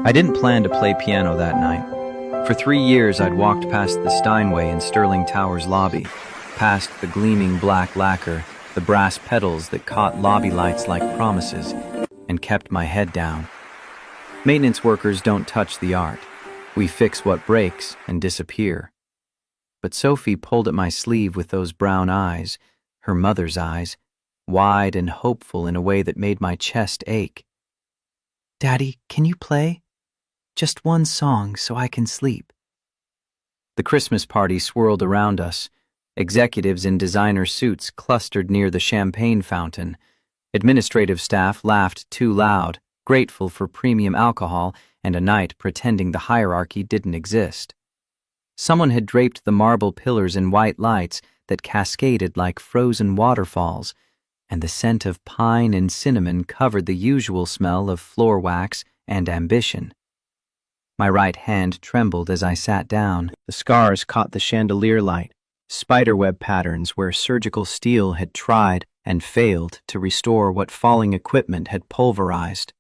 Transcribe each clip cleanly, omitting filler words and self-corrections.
I didn't plan to play piano that night. For 3 years, I'd walked past the Steinway in Sterling Tower's lobby, past the gleaming black lacquer, the brass pedals that caught lobby lights like promises, and kept my head down. Maintenance workers don't touch the art. We fix what breaks and disappear. But Sophie pulled at my sleeve with those brown eyes, her mother's eyes, wide and hopeful in a way that made my chest ache. "Daddy, can you play? Just one song so I can sleep." The Christmas party swirled around us. Executives in designer suits clustered near the champagne fountain. Administrative staff laughed too loud, grateful for premium alcohol and a night pretending the hierarchy didn't exist. Someone had draped the marble pillars in white lights that cascaded like frozen waterfalls, and the scent of pine and cinnamon covered the usual smell of floor wax and ambition. My right hand trembled as I sat down. The scars caught the chandelier light, spiderweb patterns where surgical steel had tried and failed to restore what falling equipment had pulverized.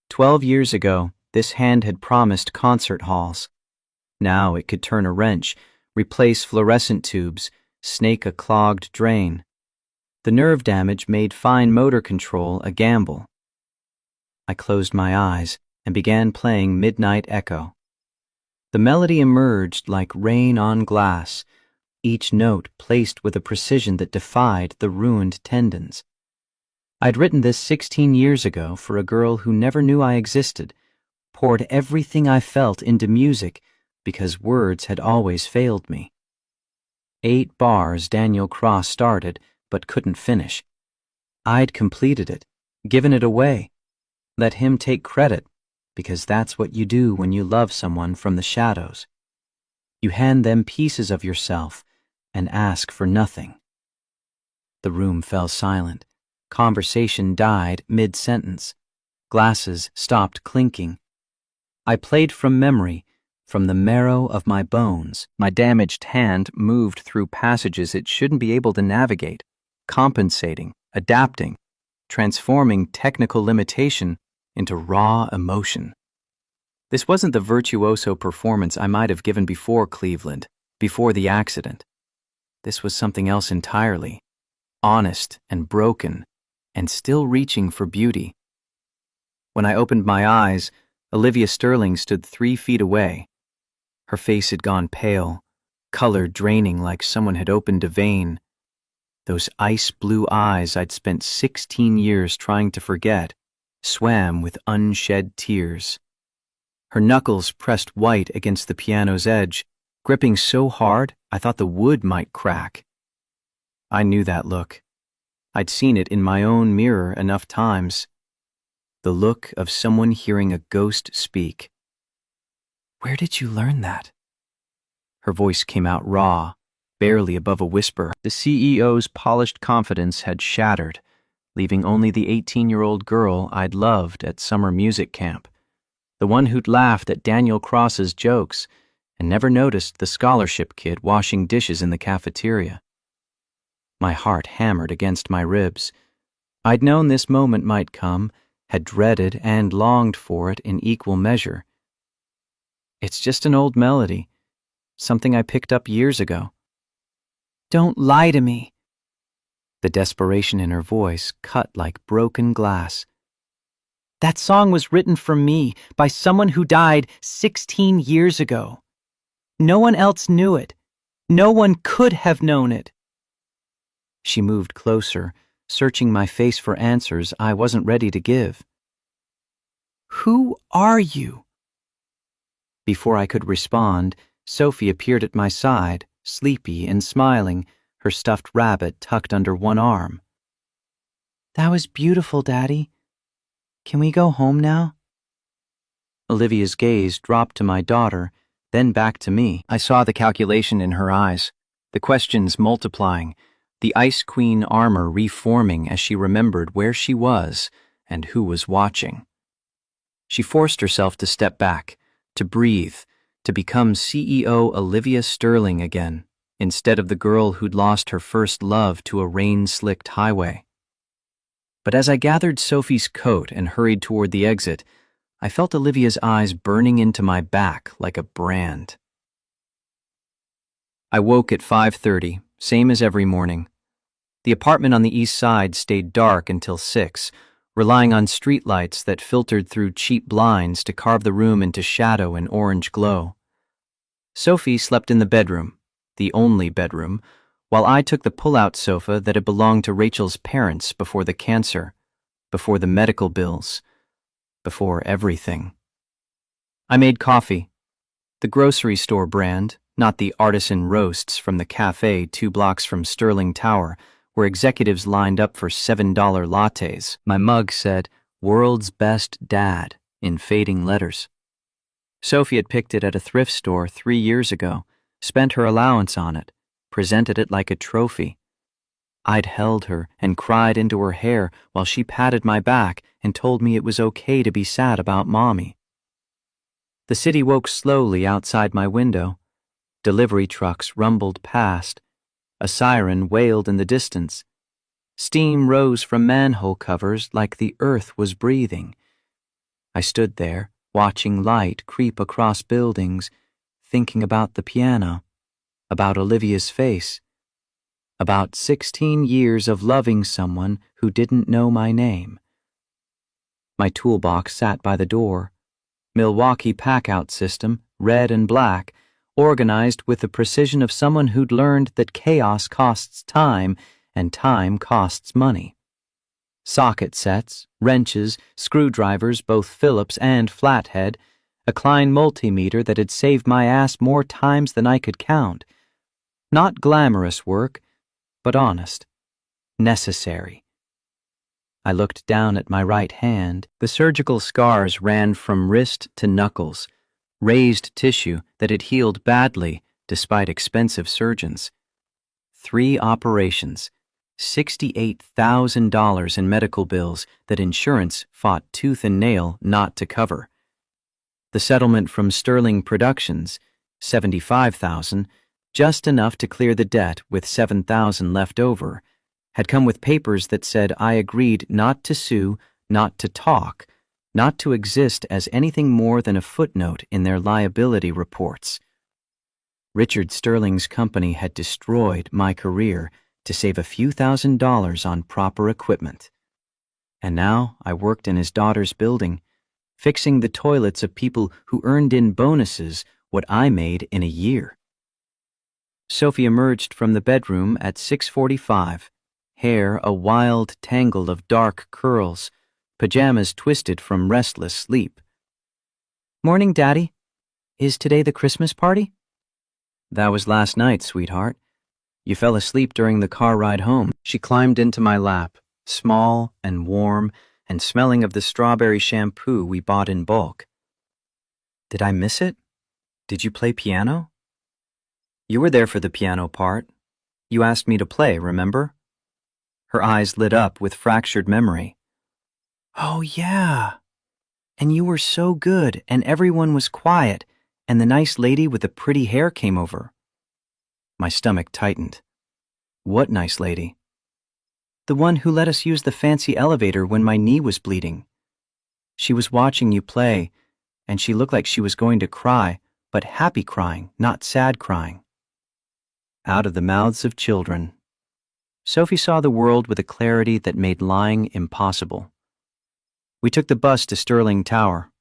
12 years ago, this hand had promised concert halls. Now it could turn a wrench, replace fluorescent tubes, snake a clogged drain. The nerve damage made fine motor control a gamble. I closed my eyes and began playing Midnight Echo. The melody emerged like rain on glass, each note placed with a precision that defied the ruined tendons. I'd written this 16 years ago for a girl who never knew I existed, poured everything I felt into music because words had always failed me. 8 bars Daniel Cross started but couldn't finish. I'd completed it, given it away, let him take credit, because that's what you do when you love someone from the shadows. You hand them pieces of yourself and ask for nothing. The room fell silent. Conversation died mid-sentence. Glasses stopped clinking. I played from memory, from the marrow of my bones. My damaged hand moved through passages it shouldn't be able to navigate, compensating, adapting, transforming technical limitation into raw emotion. This wasn't the virtuoso performance I might have given before Cleveland, before the accident. This was something else entirely, honest and broken, and still reaching for beauty. When I opened my eyes, Olivia Sterling stood 3 feet away. Her face had gone pale, color draining like someone had opened a vein. Those ice-blue eyes I'd spent 16 years trying to forget swam with unshed tears. Her knuckles pressed white against the piano's edge, gripping so hard I thought the wood might crack. I knew that look. I'd seen it in my own mirror enough times. The look of someone hearing a ghost speak. "Where did you learn that?" Her voice came out raw, barely above a whisper. The CEO's polished confidence had shattered, leaving only the 18-year-old girl I'd loved at summer music camp, the one who'd laughed at Daniel Cross's jokes and never noticed the scholarship kid washing dishes in the cafeteria. My heart hammered against my ribs. I'd known this moment might come, had dreaded and longed for it in equal measure. "It's just an old melody, something I picked up years ago." "Don't lie to me." The desperation in her voice cut like broken glass. "That song was written for me by someone who died 16 years ago. No one else knew it. No one could have known it." She moved closer, searching my face for answers I wasn't ready to give. "Who are you?" Before I could respond, Sophie appeared at my side, sleepy and smiling, her stuffed rabbit tucked under one arm. "That was beautiful, Daddy. Can we go home now?" Olivia's gaze dropped to my daughter, then back to me. I saw the calculation in her eyes, the questions multiplying, the Ice Queen armor reforming as she remembered where she was and who was watching. She forced herself to step back, to breathe, to become CEO Olivia Sterling again, instead of the girl who'd lost her first love to a rain-slicked highway. But as I gathered Sophie's coat and hurried toward the exit, I felt Olivia's eyes burning into my back like a brand. I woke at 5:30, same as every morning. The apartment on the east side stayed dark until 6, relying on streetlights that filtered through cheap blinds to carve the room into shadow and orange glow. Sophie slept in the bedroom, the only bedroom, while I took the pull-out sofa that had belonged to Rachel's parents before the cancer, before the medical bills, before everything. I made coffee, the grocery store brand, not the artisan roasts from the cafe 2 blocks from Sterling Tower, where executives lined up for $7 lattes. My mug said, "World's Best Dad," in fading letters. Sophie had picked it at a thrift store 3 years ago, spent her allowance on it, presented it like a trophy. I'd held her and cried into her hair while she patted my back and told me it was okay to be sad about Mommy. The city woke slowly outside my window. Delivery trucks rumbled past. A siren wailed in the distance. Steam rose from manhole covers like the earth was breathing. I stood there, watching light creep across buildings, thinking about the piano, about Olivia's face, about 16 years of loving someone who didn't know my name. My toolbox sat by the door. Milwaukee pack-out system, red and black, organized with the precision of someone who'd learned that chaos costs time and time costs money. Socket sets, wrenches, screwdrivers, both Phillips and flathead, a Klein multimeter that had saved my ass more times than I could count. Not glamorous work, but honest, necessary. I looked down at my right hand. The surgical scars ran from wrist to knuckles, raised tissue that had healed badly despite expensive surgeons. 3 operations, $68,000 in medical bills that insurance fought tooth and nail not to cover. The settlement from Sterling Productions, $75,000, just enough to clear the debt with $7,000 left over, had come with papers that said I agreed not to sue, not to talk, not to exist as anything more than a footnote in their liability reports. Richard Sterling's company had destroyed my career to save a few $1,000s on proper equipment. And now I worked in his daughter's building, fixing the toilets of people who earned in bonuses what I made in a year. Sophie emerged from the bedroom at 6:45, hair a wild tangle of dark curls, pajamas twisted from restless sleep. "Morning, Daddy. Is today the Christmas party?" "That was last night, sweetheart. You fell asleep during the car ride home." She climbed into my lap, small and warm and smelling of the strawberry shampoo we bought in bulk. "Did I miss it? Did you play piano?" "You were there for the piano part. You asked me to play, remember?" Her eyes lit up with fractured memory. "Oh, yeah. And you were so good, and everyone was quiet, and the nice lady with the pretty hair came over." My stomach tightened. "What nice lady?" "The one who let us use the fancy elevator when my knee was bleeding. She was watching you play, and she looked like she was going to cry, but happy crying, not sad crying." Out of the mouths of children. Sophie saw the world with a clarity that made lying impossible. We took the bus to Sterling Tower.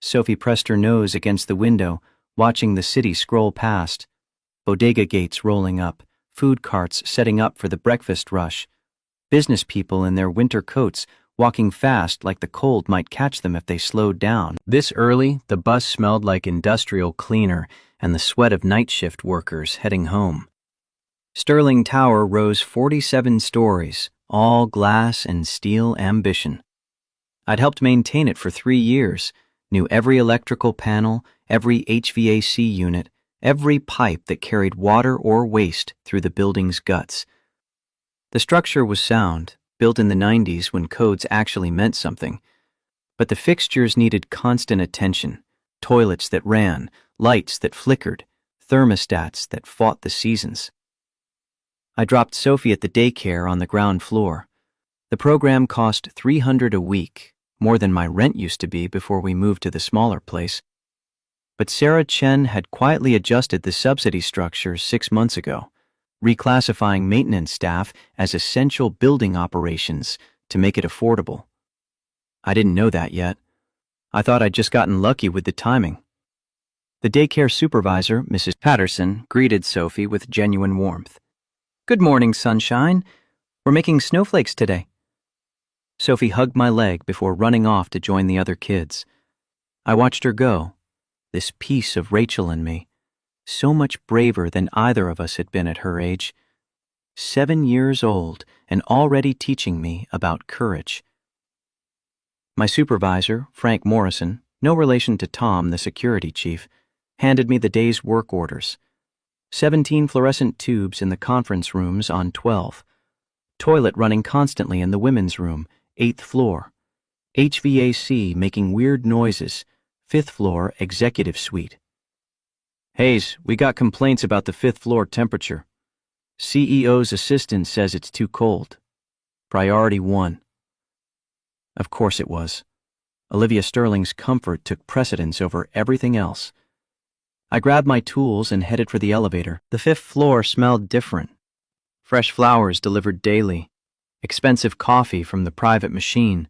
Sophie pressed her nose against the window, watching the city scroll past. Bodega gates rolling up, food carts setting up for the breakfast rush, business people in their winter coats walking fast like the cold might catch them if they slowed down. This early, the bus smelled like industrial cleaner and the sweat of night shift workers heading home. Sterling Tower rose 47 stories, all glass and steel ambition. I'd helped maintain it for 3 years, knew every electrical panel, every HVAC unit, every pipe that carried water or waste through the building's guts. The structure was sound, built in the 90s when codes actually meant something. But the fixtures needed constant attention, toilets that ran, lights that flickered, thermostats that fought the seasons. I dropped Sophie at the daycare on the ground floor. The program cost $300 a week, more than my rent used to be before we moved to the smaller place. But Sarah Chen had quietly adjusted the subsidy structure 6 months ago, reclassifying maintenance staff as essential building operations to make it affordable. I didn't know that yet. I thought I'd just gotten lucky with the timing. The daycare supervisor, Mrs. Patterson, greeted Sophie with genuine warmth. "Good morning, sunshine. We're making snowflakes today." Sophie hugged my leg before running off to join the other kids. I watched her go, this piece of Rachel and me, so much braver than either of us had been at her age. 7 years old and already teaching me about courage. My supervisor, Frank Morrison, no relation to Tom, the security chief, handed me the day's work orders. 17 fluorescent tubes in the conference rooms on 12. Toilet running constantly in the women's room, 8th floor. HVAC making weird noises, 5th floor executive suite. "Hayes, we got complaints about the 5th floor temperature. CEO's assistant says it's too cold. Priority 1. Of course it was. Olivia Sterling's comfort took precedence over everything else. I grabbed my tools and headed for the elevator. The 5th floor smelled different. Fresh flowers delivered daily, expensive coffee from the private machine,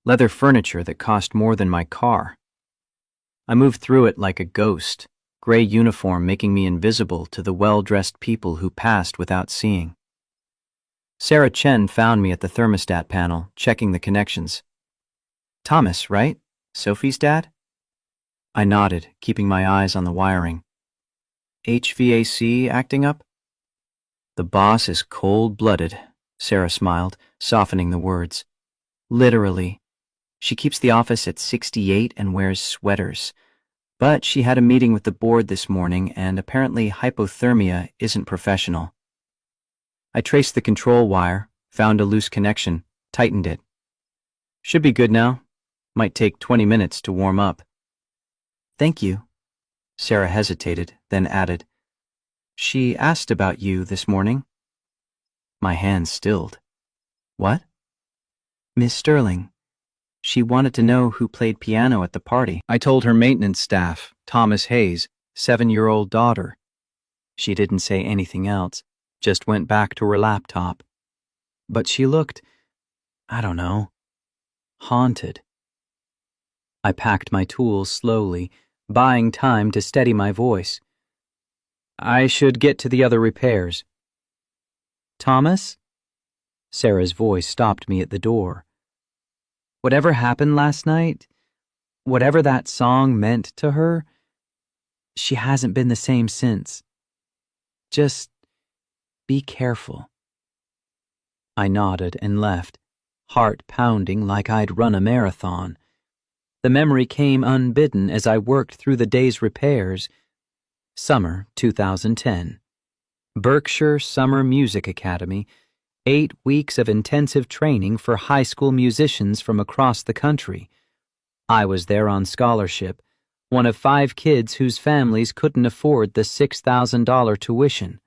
leather furniture that cost more than my car. I moved through it like a ghost, gray uniform making me invisible to the well-dressed people who passed without seeing. Sarah Chen found me at the thermostat panel, checking the connections. "Thomas, right? Sophie's dad?" I nodded, keeping my eyes on the wiring. "HVAC acting up?" "The boss is cold-blooded," Sarah smiled, softening the words. "Literally. She keeps the office at 68 and wears sweaters. But she had a meeting with the board this morning, and apparently hypothermia isn't professional." I traced the control wire, found a loose connection, tightened it. "Should be good now. Might take 20 minutes to warm up." "Thank you." Sarah hesitated, then added, "She asked about you this morning." My hands stilled. "What?" "Miss Sterling. She wanted to know who played piano at the party." I told her maintenance staff, Thomas Hayes' 7-year-old daughter. She didn't say anything else, just went back to her laptop. But she looked, I don't know, haunted. I packed my tools slowly, buying time to steady my voice. "I should get to the other repairs." "Thomas?" Sarah's voice stopped me at the door. "Whatever happened last night, whatever that song meant to her, she hasn't been the same since. Just be careful." I nodded and left, heart pounding like I'd run a marathon. The memory came unbidden as I worked through the day's repairs. Summer 2010. Berkshire Summer Music Academy, 8 weeks of intensive training for high school musicians from across the country. I was there on scholarship, one of 5 kids whose families couldn't afford the $6,000 tuition.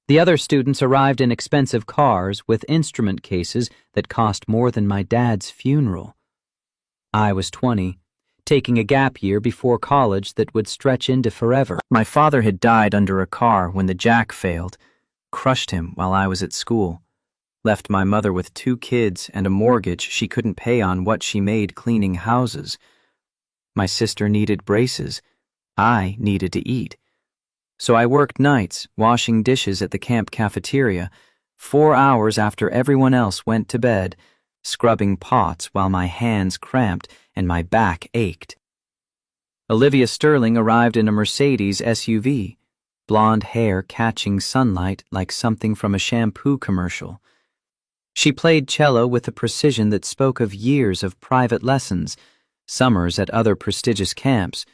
The other students arrived in expensive cars with instrument cases that cost more than my dad's funeral. I was 20, taking a gap year before college that would stretch into forever. My father had died under a car when the jack failed, crushed him while I was at school, left my mother with 2 kids and a mortgage she couldn't pay on what she made cleaning houses. My sister needed braces. I needed to eat. So I worked nights, washing dishes at the camp cafeteria, 4 hours after everyone else went to bed, scrubbing pots while my hands cramped and my back ached. Olivia Sterling arrived in a Mercedes SUV, blonde hair catching sunlight like something from a shampoo commercial. She played cello with a precision that spoke of years of private lessons, summers at other prestigious camps,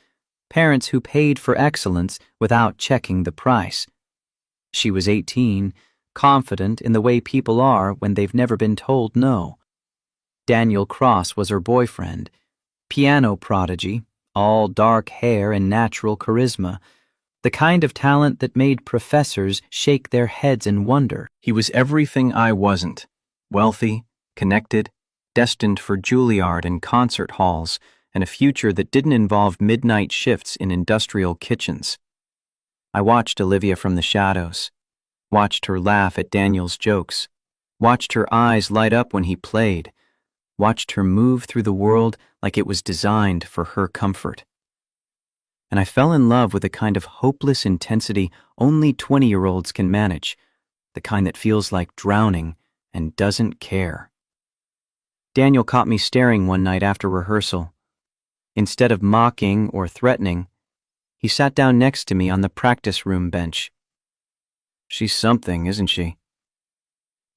parents who paid for excellence without checking the price. She was 18, confident in the way people are when they've never been told no. Daniel Cross was her boyfriend, piano prodigy, all dark hair and natural charisma, the kind of talent that made professors shake their heads in wonder. He was everything I wasn't, wealthy, connected, destined for Juilliard and concert halls, and a future that didn't involve midnight shifts in industrial kitchens. I watched Olivia from the shadows, watched her laugh at Daniel's jokes, watched her eyes light up when he played, watched her move through the world like it was designed for her comfort. And I fell in love with a kind of hopeless intensity only 20-year-olds can manage, the kind that feels like drowning and doesn't care. Daniel caught me staring one night after rehearsal. Instead of mocking or threatening, he sat down next to me on the practice room bench. "She's something, isn't she?"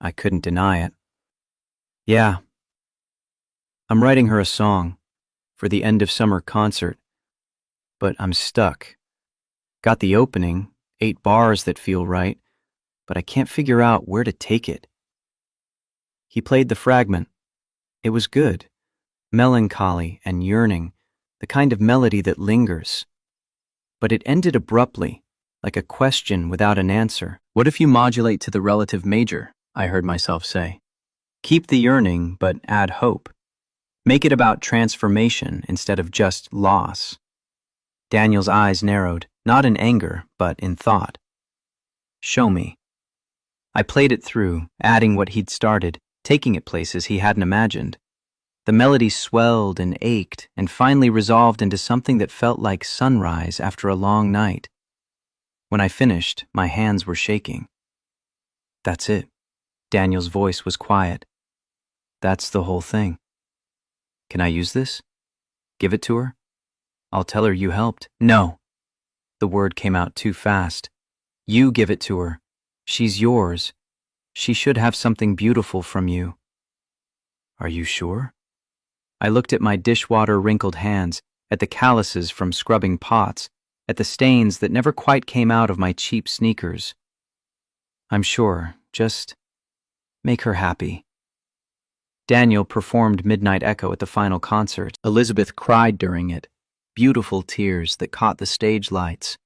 I couldn't deny it. "Yeah. I'm writing her a song for the end of summer concert, but I'm stuck. Got the opening, 8 bars that feel right, but I can't figure out where to take it." He played the fragment. It was good, melancholy and yearning, the kind of melody that lingers. But it ended abruptly, like a question without an answer. "What if you modulate to the relative major?" I heard myself say. "Keep the yearning, but add hope. Make it about transformation instead of just loss." Daniel's eyes narrowed, not in anger, but in thought. "Show me." I played it through, adding what he'd started, taking it places he hadn't imagined. The melody swelled and ached and finally resolved into something that felt like sunrise after a long night. When I finished, my hands were shaking. "That's it." Daniel's voice was quiet. "That's the whole thing. Can I use this? Give it to her? I'll tell her you helped." "No." The word came out too fast. "You give it to her. She's yours. She should have something beautiful from you." "Are you sure?" I looked at my dishwater-wrinkled hands, at the calluses from scrubbing pots, at the stains that never quite came out of my cheap sneakers. "I'm sure. Just make her happy." Daniel performed Midnight Echo at the final concert. Elizabeth cried during it, beautiful tears that caught the stage lights.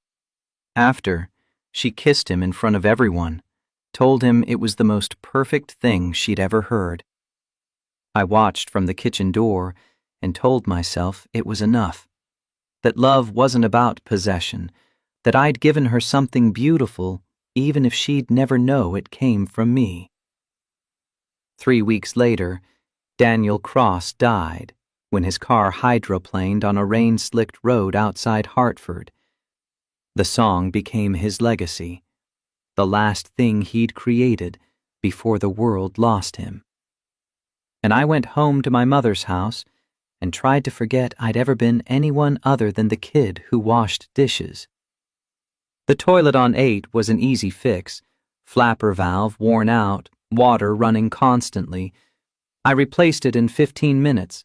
After, she kissed him in front of everyone, told him it was the most perfect thing she'd ever heard. I watched from the kitchen door and told myself it was enough, that love wasn't about possession, that I'd given her something beautiful even if she'd never know it came from me. 3 weeks later, Daniel Cross died when his car hydroplaned on a rain-slicked road outside Hartford. The song became his legacy, the last thing he'd created before the world lost him. And I went home to my mother's house and tried to forget I'd ever been anyone other than the kid who washed dishes. The toilet on 8 was an easy fix, flapper valve worn out, water running constantly. I replaced it in 15 minutes.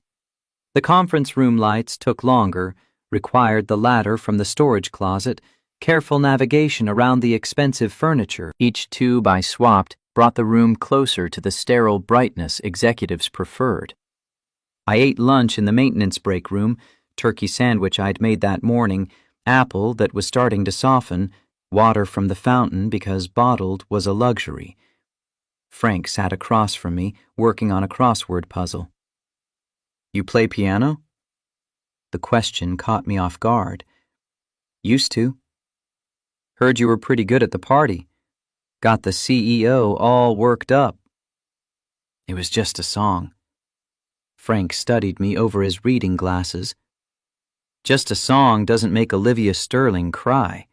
The conference room lights took longer, required the ladder from the storage closet, careful navigation around the expensive furniture. Each tube I swapped brought the room closer to the sterile brightness executives preferred. I ate lunch in the maintenance break room, turkey sandwich I'd made that morning, apple that was starting to soften, water from the fountain because bottled was a luxury. Frank sat across from me, working on a crossword puzzle. "You play piano?" The question caught me off guard. "Used to." "Heard you were pretty good at the party. Got the CEO all worked up." "It was just a song." Frank studied me over his reading glasses. "Just a song doesn't make Olivia Sterling cry.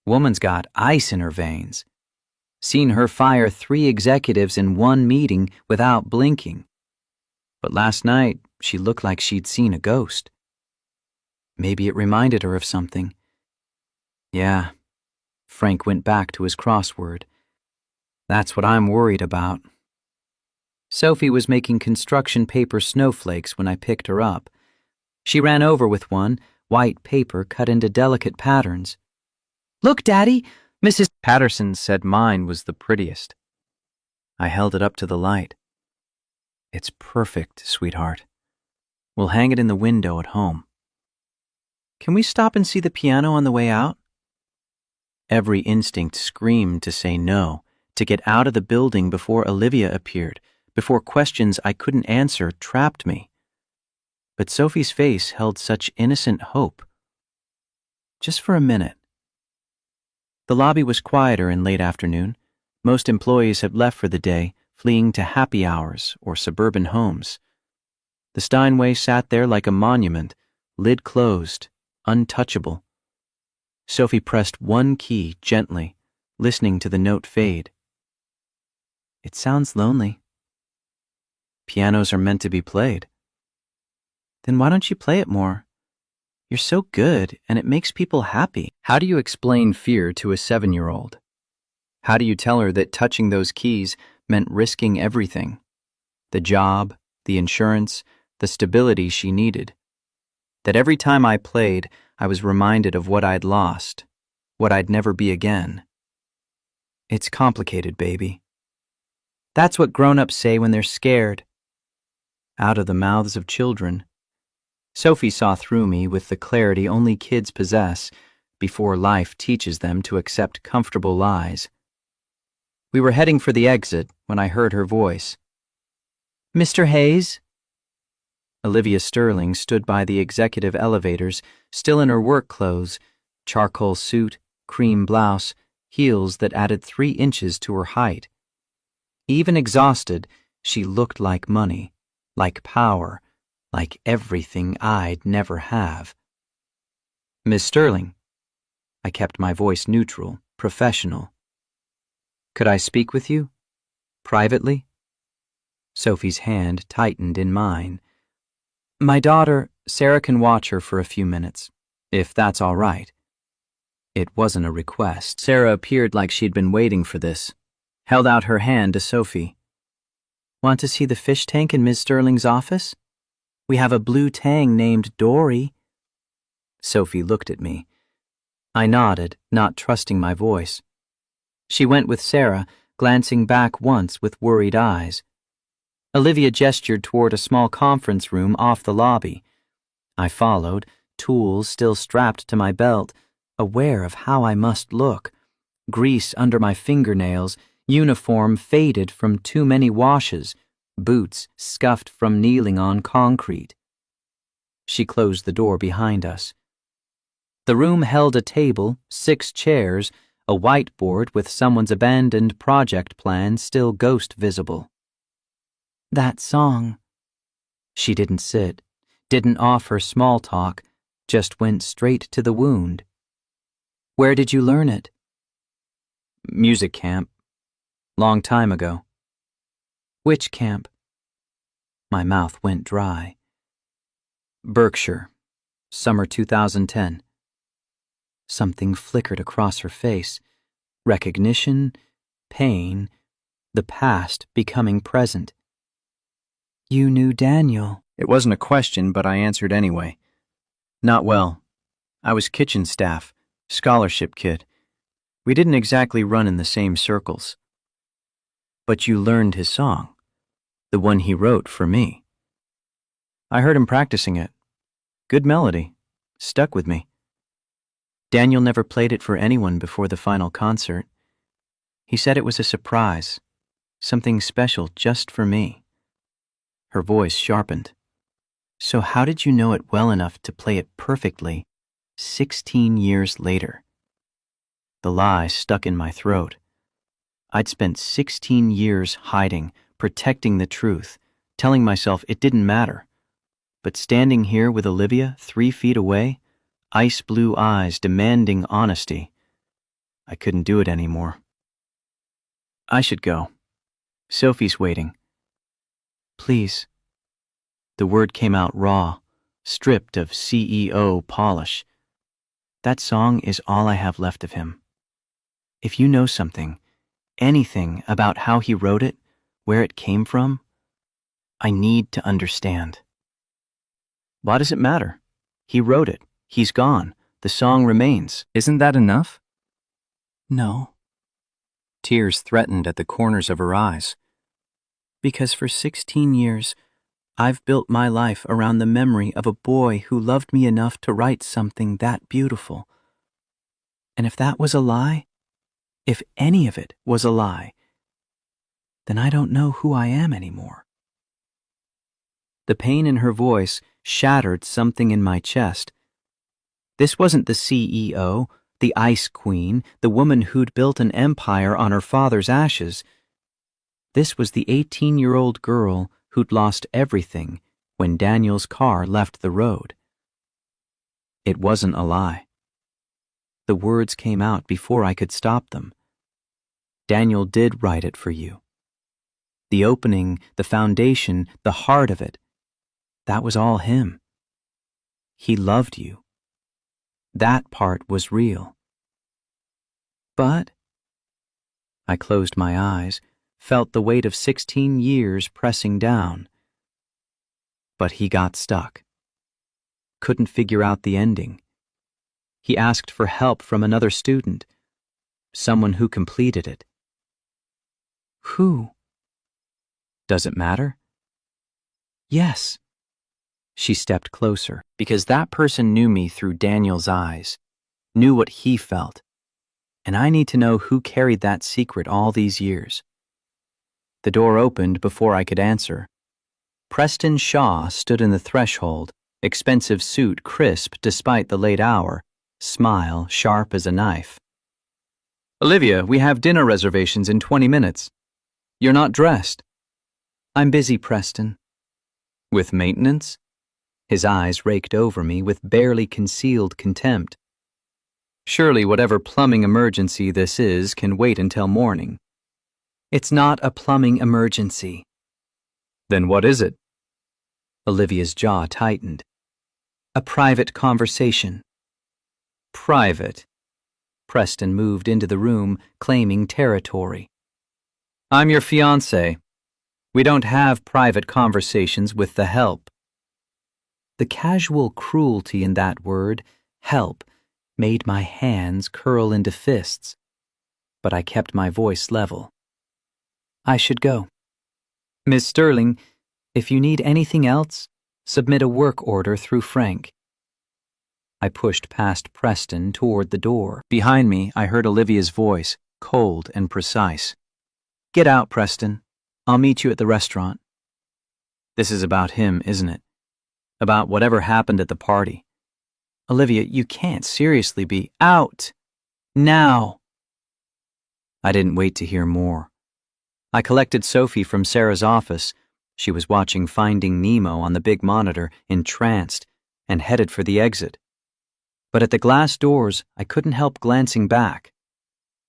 Woman's got ice in her veins. Seen her fire 3 executives in one meeting without blinking. But last night, she looked like she'd seen a ghost. Maybe it reminded her of something." "Yeah." Frank went back to his crossword. "That's what I'm worried about." Sophie was making construction paper snowflakes when I picked her up. She ran over with one, white paper cut into delicate patterns. "Look, Daddy, Mrs. Patterson said mine was the prettiest." I held it up to the light. "It's perfect, sweetheart. We'll hang it in the window at home." "Can we stop and see the piano on the way out?" Every instinct screamed to say no, to get out of the building before Olivia appeared, before questions I couldn't answer trapped me. But Sophie's face held such innocent hope. Just for a minute. The lobby was quieter in late afternoon. Most employees had left for the day, fleeing to happy hours or suburban homes. The Steinway sat there like a monument, lid closed, untouchable. Sophie pressed one key gently, listening to the note fade. It sounds lonely. Pianos are meant to be played. Then why don't you play it more? You're so good, and it makes people happy. How do you explain fear to a 7-year-old? How do you tell her that touching those keys meant risking everything? The job, the insurance, the stability she needed. That every time I played, I was reminded of what I'd lost, what I'd never be again. It's complicated, baby. That's what grown-ups say when they're scared. Out of the mouths of children. Sophie saw through me with the clarity only kids possess before life teaches them to accept comfortable lies. We were heading for the exit when I heard her voice. Mr. Hayes? Olivia Sterling stood by the executive elevators, still in her work clothes, charcoal suit, cream blouse, heels that added 3 inches to her height. Even exhausted, she looked like money, like power, like everything I'd never have. Miss Sterling. I kept my voice neutral, professional. Could I speak with you? Privately? Sophie's hand tightened in mine. My daughter, Sarah can watch her for a few minutes, if that's all right. It wasn't a request. Sarah appeared like she'd been waiting for this, held out her hand to Sophie. Want to see the fish tank in Miss Sterling's office? We have a blue tang named Dory. Sophie looked at me. I nodded, not trusting my voice. She went with Sarah, glancing back once with worried eyes. Olivia gestured toward a small conference room off the lobby. I followed, tools still strapped to my belt, aware of how I must look. Grease under my fingernails, uniform faded from too many washes, boots scuffed from kneeling on concrete. She closed the door behind us. The room held a table, 6 chairs, a whiteboard with someone's abandoned project plan still ghost visible. That song. She didn't sit, didn't offer small talk, just went straight to the wound. Where did you learn it? Music camp. Long time ago. Which camp? My mouth went dry. Berkshire, summer 2010. Something flickered across her face. Recognition, pain, the past becoming present. You knew Daniel. It wasn't a question, but I answered anyway. Not well. I was kitchen staff, scholarship kid. We didn't exactly run in the same circles. But you learned his song, the one he wrote for me. I heard him practicing it. Good melody. Stuck with me. Daniel never played it for anyone before the final concert. He said it was a surprise, something special just for me. Her voice sharpened. So how did you know it well enough to play it perfectly 16 years later? The lie stuck in my throat. I'd spent 16 years hiding, protecting the truth, telling myself it didn't matter. But standing here with Olivia 3 feet away, ice blue eyes demanding honesty, I couldn't do it anymore. I should go. Sophie's waiting. Please. The word came out raw, stripped of CEO polish. That song is all I have left of him. If you know something, anything about how he wrote it, where it came from, I need to understand. Why does it matter? He wrote it. He's gone. The song remains. Isn't that enough? No. Tears threatened at the corners of her eyes. Because for 16 years, I've built my life around the memory of a boy who loved me enough to write something that beautiful. And if that was a lie, if any of it was a lie, then I don't know who I am anymore. The pain in her voice shattered something in my chest. This wasn't the CEO, the Ice Queen, the woman who'd built an empire on her father's ashes. This was the 18-year-old girl who'd lost everything when Daniel's car left the road. It wasn't a lie. The words came out before I could stop them. Daniel did write it for you. The opening, the foundation, the heart of it, that was all him. He loved you. That part was real. But I closed my eyes, felt the weight of 16 years pressing down. But he got stuck. Couldn't figure out the ending. He asked for help from another student, someone who completed it. Who? Does it matter? Yes. She stepped closer, because that person knew me through Daniel's eyes, knew what he felt, and I need to know who carried that secret all these years. The door opened before I could answer. Preston Shaw stood in the threshold, expensive suit crisp despite the late hour, smile sharp as a knife. Olivia, we have dinner reservations in 20 minutes. You're not dressed. I'm busy, Preston. With maintenance? His eyes raked over me with barely concealed contempt. Surely whatever plumbing emergency this is can wait until morning. It's not a plumbing emergency. Then what is it? Olivia's jaw tightened. A private conversation. Private. Preston moved into the room, claiming territory. I'm your fiancé. We don't have private conversations with the help. The casual cruelty in that word, help, made my hands curl into fists, but I kept my voice level. I should go. Miss Sterling, if you need anything else, submit a work order through Frank. I pushed past Preston toward the door. Behind me, I heard Olivia's voice, cold and precise. Get out, Preston. I'll meet you at the restaurant. This is about him, isn't it? About whatever happened at the party. Olivia, you can't seriously be out. Now. I didn't wait to hear more. I collected Sophie from Sarah's office. She was watching Finding Nemo on the big monitor, entranced, and headed for the exit. But at the glass doors, I couldn't help glancing back.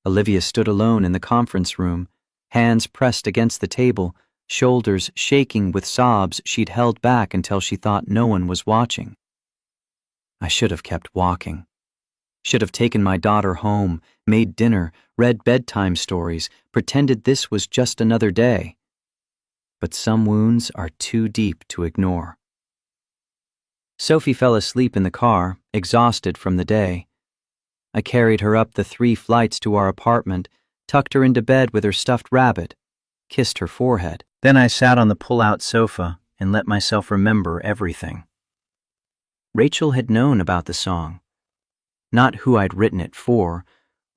Olivia stood alone in the conference room, hands pressed against the table, shoulders shaking with sobs she'd held back until she thought no one was watching. I should have kept walking. Should have taken my daughter home, made dinner, read bedtime stories, pretended this was just another day. But some wounds are too deep to ignore. Sophie fell asleep in the car, exhausted from the day. I carried her up the 3 flights to our apartment, tucked her into bed with her stuffed rabbit, kissed her forehead. Then I sat on the pull-out sofa and let myself remember everything. Rachel had known about the song. Not who I'd written it for,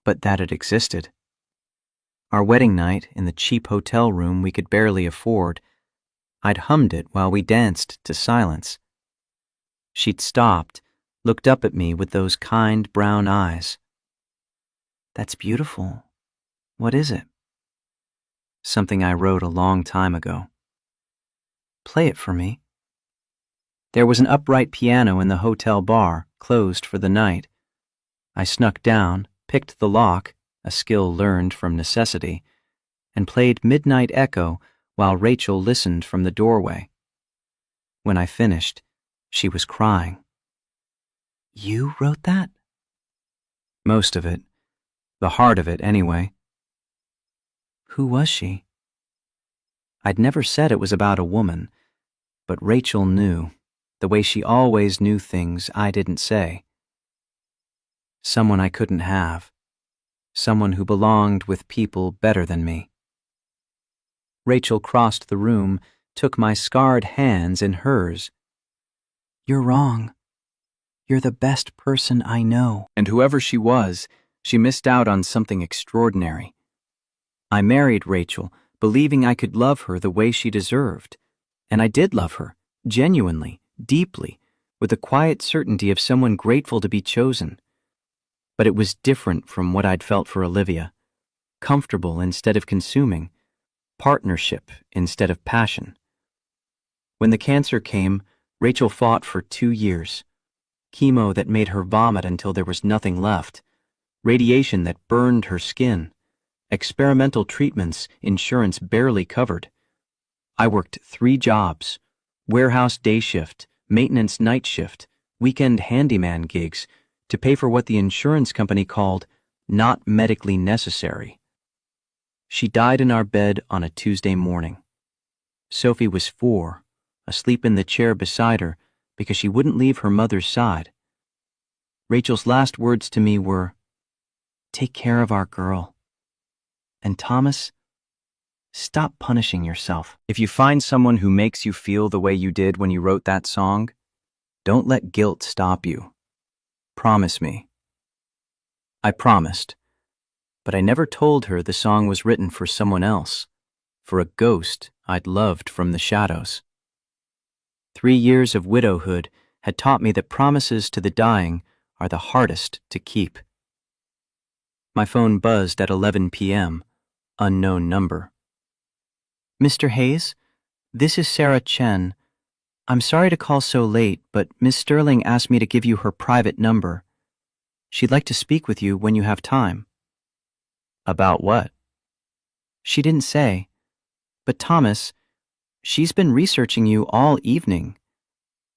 but that it existed. Our wedding night in the cheap hotel room we could barely afford, I'd hummed it while we danced to silence. She'd stopped, looked up at me with those kind brown eyes. That's beautiful. What is it? Something I wrote a long time ago. Play it for me. There was an upright piano in the hotel bar, closed for the night. I snuck down, picked the lock, a skill learned from necessity, and played Midnight Echo while Rachel listened from the doorway. When I finished, she was crying. You wrote that? Most of it. The heart of it, anyway. Who was she? I'd never said it was about a woman, but Rachel knew, the way she always knew things I didn't say. Someone I couldn't have. Someone who belonged with people better than me. Rachel crossed the room, took my scarred hands in hers. You're wrong. You're the best person I know. And whoever she was, she missed out on something extraordinary. I married Rachel, believing I could love her the way she deserved. And I did love her, genuinely, deeply, with the quiet certainty of someone grateful to be chosen. But it was different from what I'd felt for Olivia. Comfortable instead of consuming, partnership instead of passion. When the cancer came, Rachel fought for 2 years. Chemo that made her vomit until there was nothing left. Radiation that burned her skin. Experimental treatments insurance barely covered. I worked 3 jobs: warehouse day shift, maintenance night shift, weekend handyman gigs, to pay for what the insurance company called not medically necessary. She died in our bed on a Tuesday morning. Sophie was 4, asleep in the chair beside her because she wouldn't leave her mother's side. Rachel's last words to me were, "Take care of our girl. And Thomas, stop punishing yourself." If you find someone who makes you feel the way you did when you wrote that song, don't let guilt stop you. Promise me. I promised, but I never told her the song was written for someone else, for a ghost I'd loved from the shadows. 3 years of widowhood had taught me that promises to the dying are the hardest to keep. My phone buzzed at 11 p.m., unknown number. "Mr. Hayes, this is Sarah Chen. I'm sorry to call so late, but Miss Sterling asked me to give you her private number. She'd like to speak with you when you have time." "About what?" "She didn't say. But Thomas, she's been researching you all evening.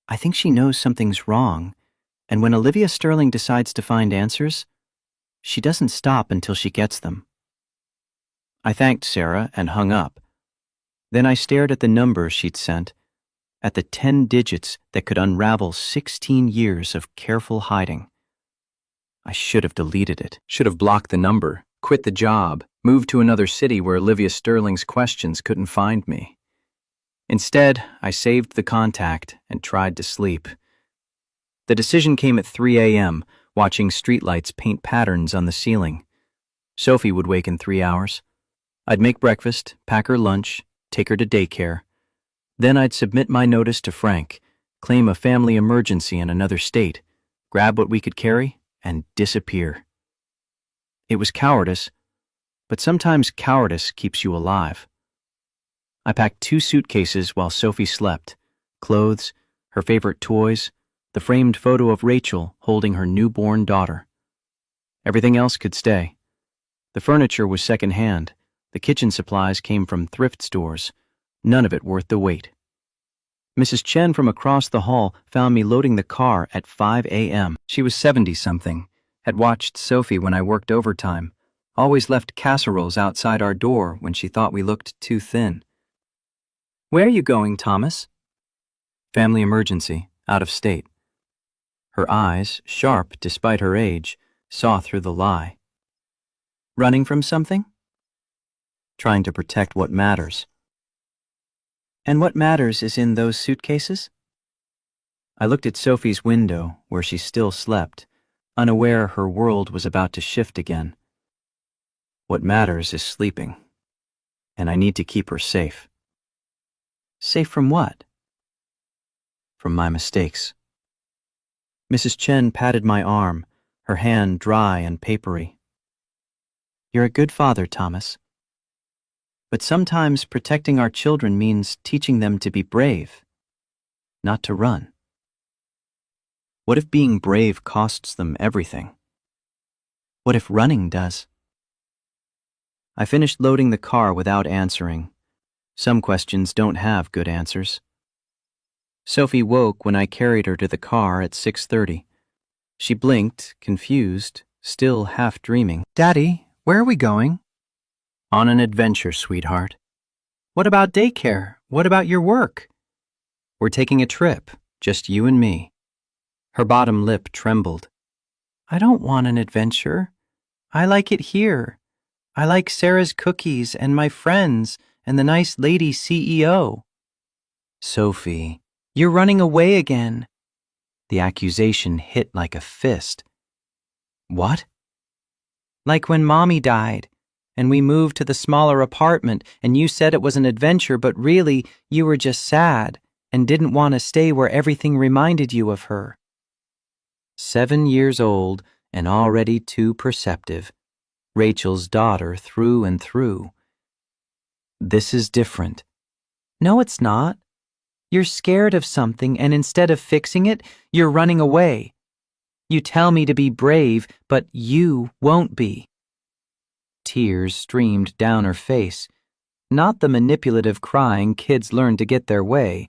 I think she knows something's wrong, and when Olivia Sterling decides to find answers, she doesn't stop until she gets them." I thanked Sarah and hung up. Then I stared at the number she'd sent, at the 10 digits that could unravel 16 years of careful hiding. I should have deleted it, should have blocked the number, quit the job, moved to another city where Olivia Sterling's questions couldn't find me. Instead, I saved the contact and tried to sleep. The decision came at 3 a.m., watching streetlights paint patterns on the ceiling. Sophie would wake in 3 hours. I'd make breakfast, pack her lunch, take her to daycare. Then I'd submit my notice to Frank, claim a family emergency in another state, grab what we could carry, and disappear. It was cowardice, but sometimes cowardice keeps you alive. I packed 2 suitcases while Sophie slept: clothes, her favorite toys, the framed photo of Rachel holding her newborn daughter. Everything else could stay. The furniture was secondhand. The kitchen supplies came from thrift stores, none of it worth the wait. Mrs. Chen from across the hall found me loading the car at 5 a.m. She was 70-something, had watched Sophie when I worked overtime, always left casseroles outside our door when she thought we looked too thin. "Where are you going, Thomas?" "Family emergency, out of state." Her eyes, sharp despite her age, saw through the lie. "Running from something?" "Trying to protect what matters." "And what matters is in those suitcases?" I looked at Sophie's window, where she still slept, unaware her world was about to shift again. What matters is sleeping, and I need to keep her safe. Safe from what? From my mistakes. Mrs. Chen patted my arm, her hand dry and papery. "You're a good father, Thomas. But sometimes protecting our children means teaching them to be brave, not to run. What if being brave costs them everything? What if running does?" I finished loading the car without answering. Some questions don't have good answers. Sophie woke when I carried her to the car at 6:30. She blinked, confused, still half dreaming. "Daddy, where are we going?" "On an adventure, sweetheart." "What about daycare? What about your work?" "We're taking a trip, just you and me." Her bottom lip trembled. "I don't want an adventure. I like it here. I like Sarah's cookies and my friends and the nice lady CEO. "Sophie, you're running away again." The accusation hit like a fist. "What?" "Like when Mommy died. and we moved to the smaller apartment, and you said it was an adventure, but really, you were just sad and didn't want to stay where everything reminded you of her. 7 years old and already too perceptive. Rachel's daughter through and through. This is different. No, it's not. You're scared of something, and instead of fixing it, you're running away. You tell me to be brave, but you won't be. Tears streamed down her face. Not the manipulative crying kids learn to get their way,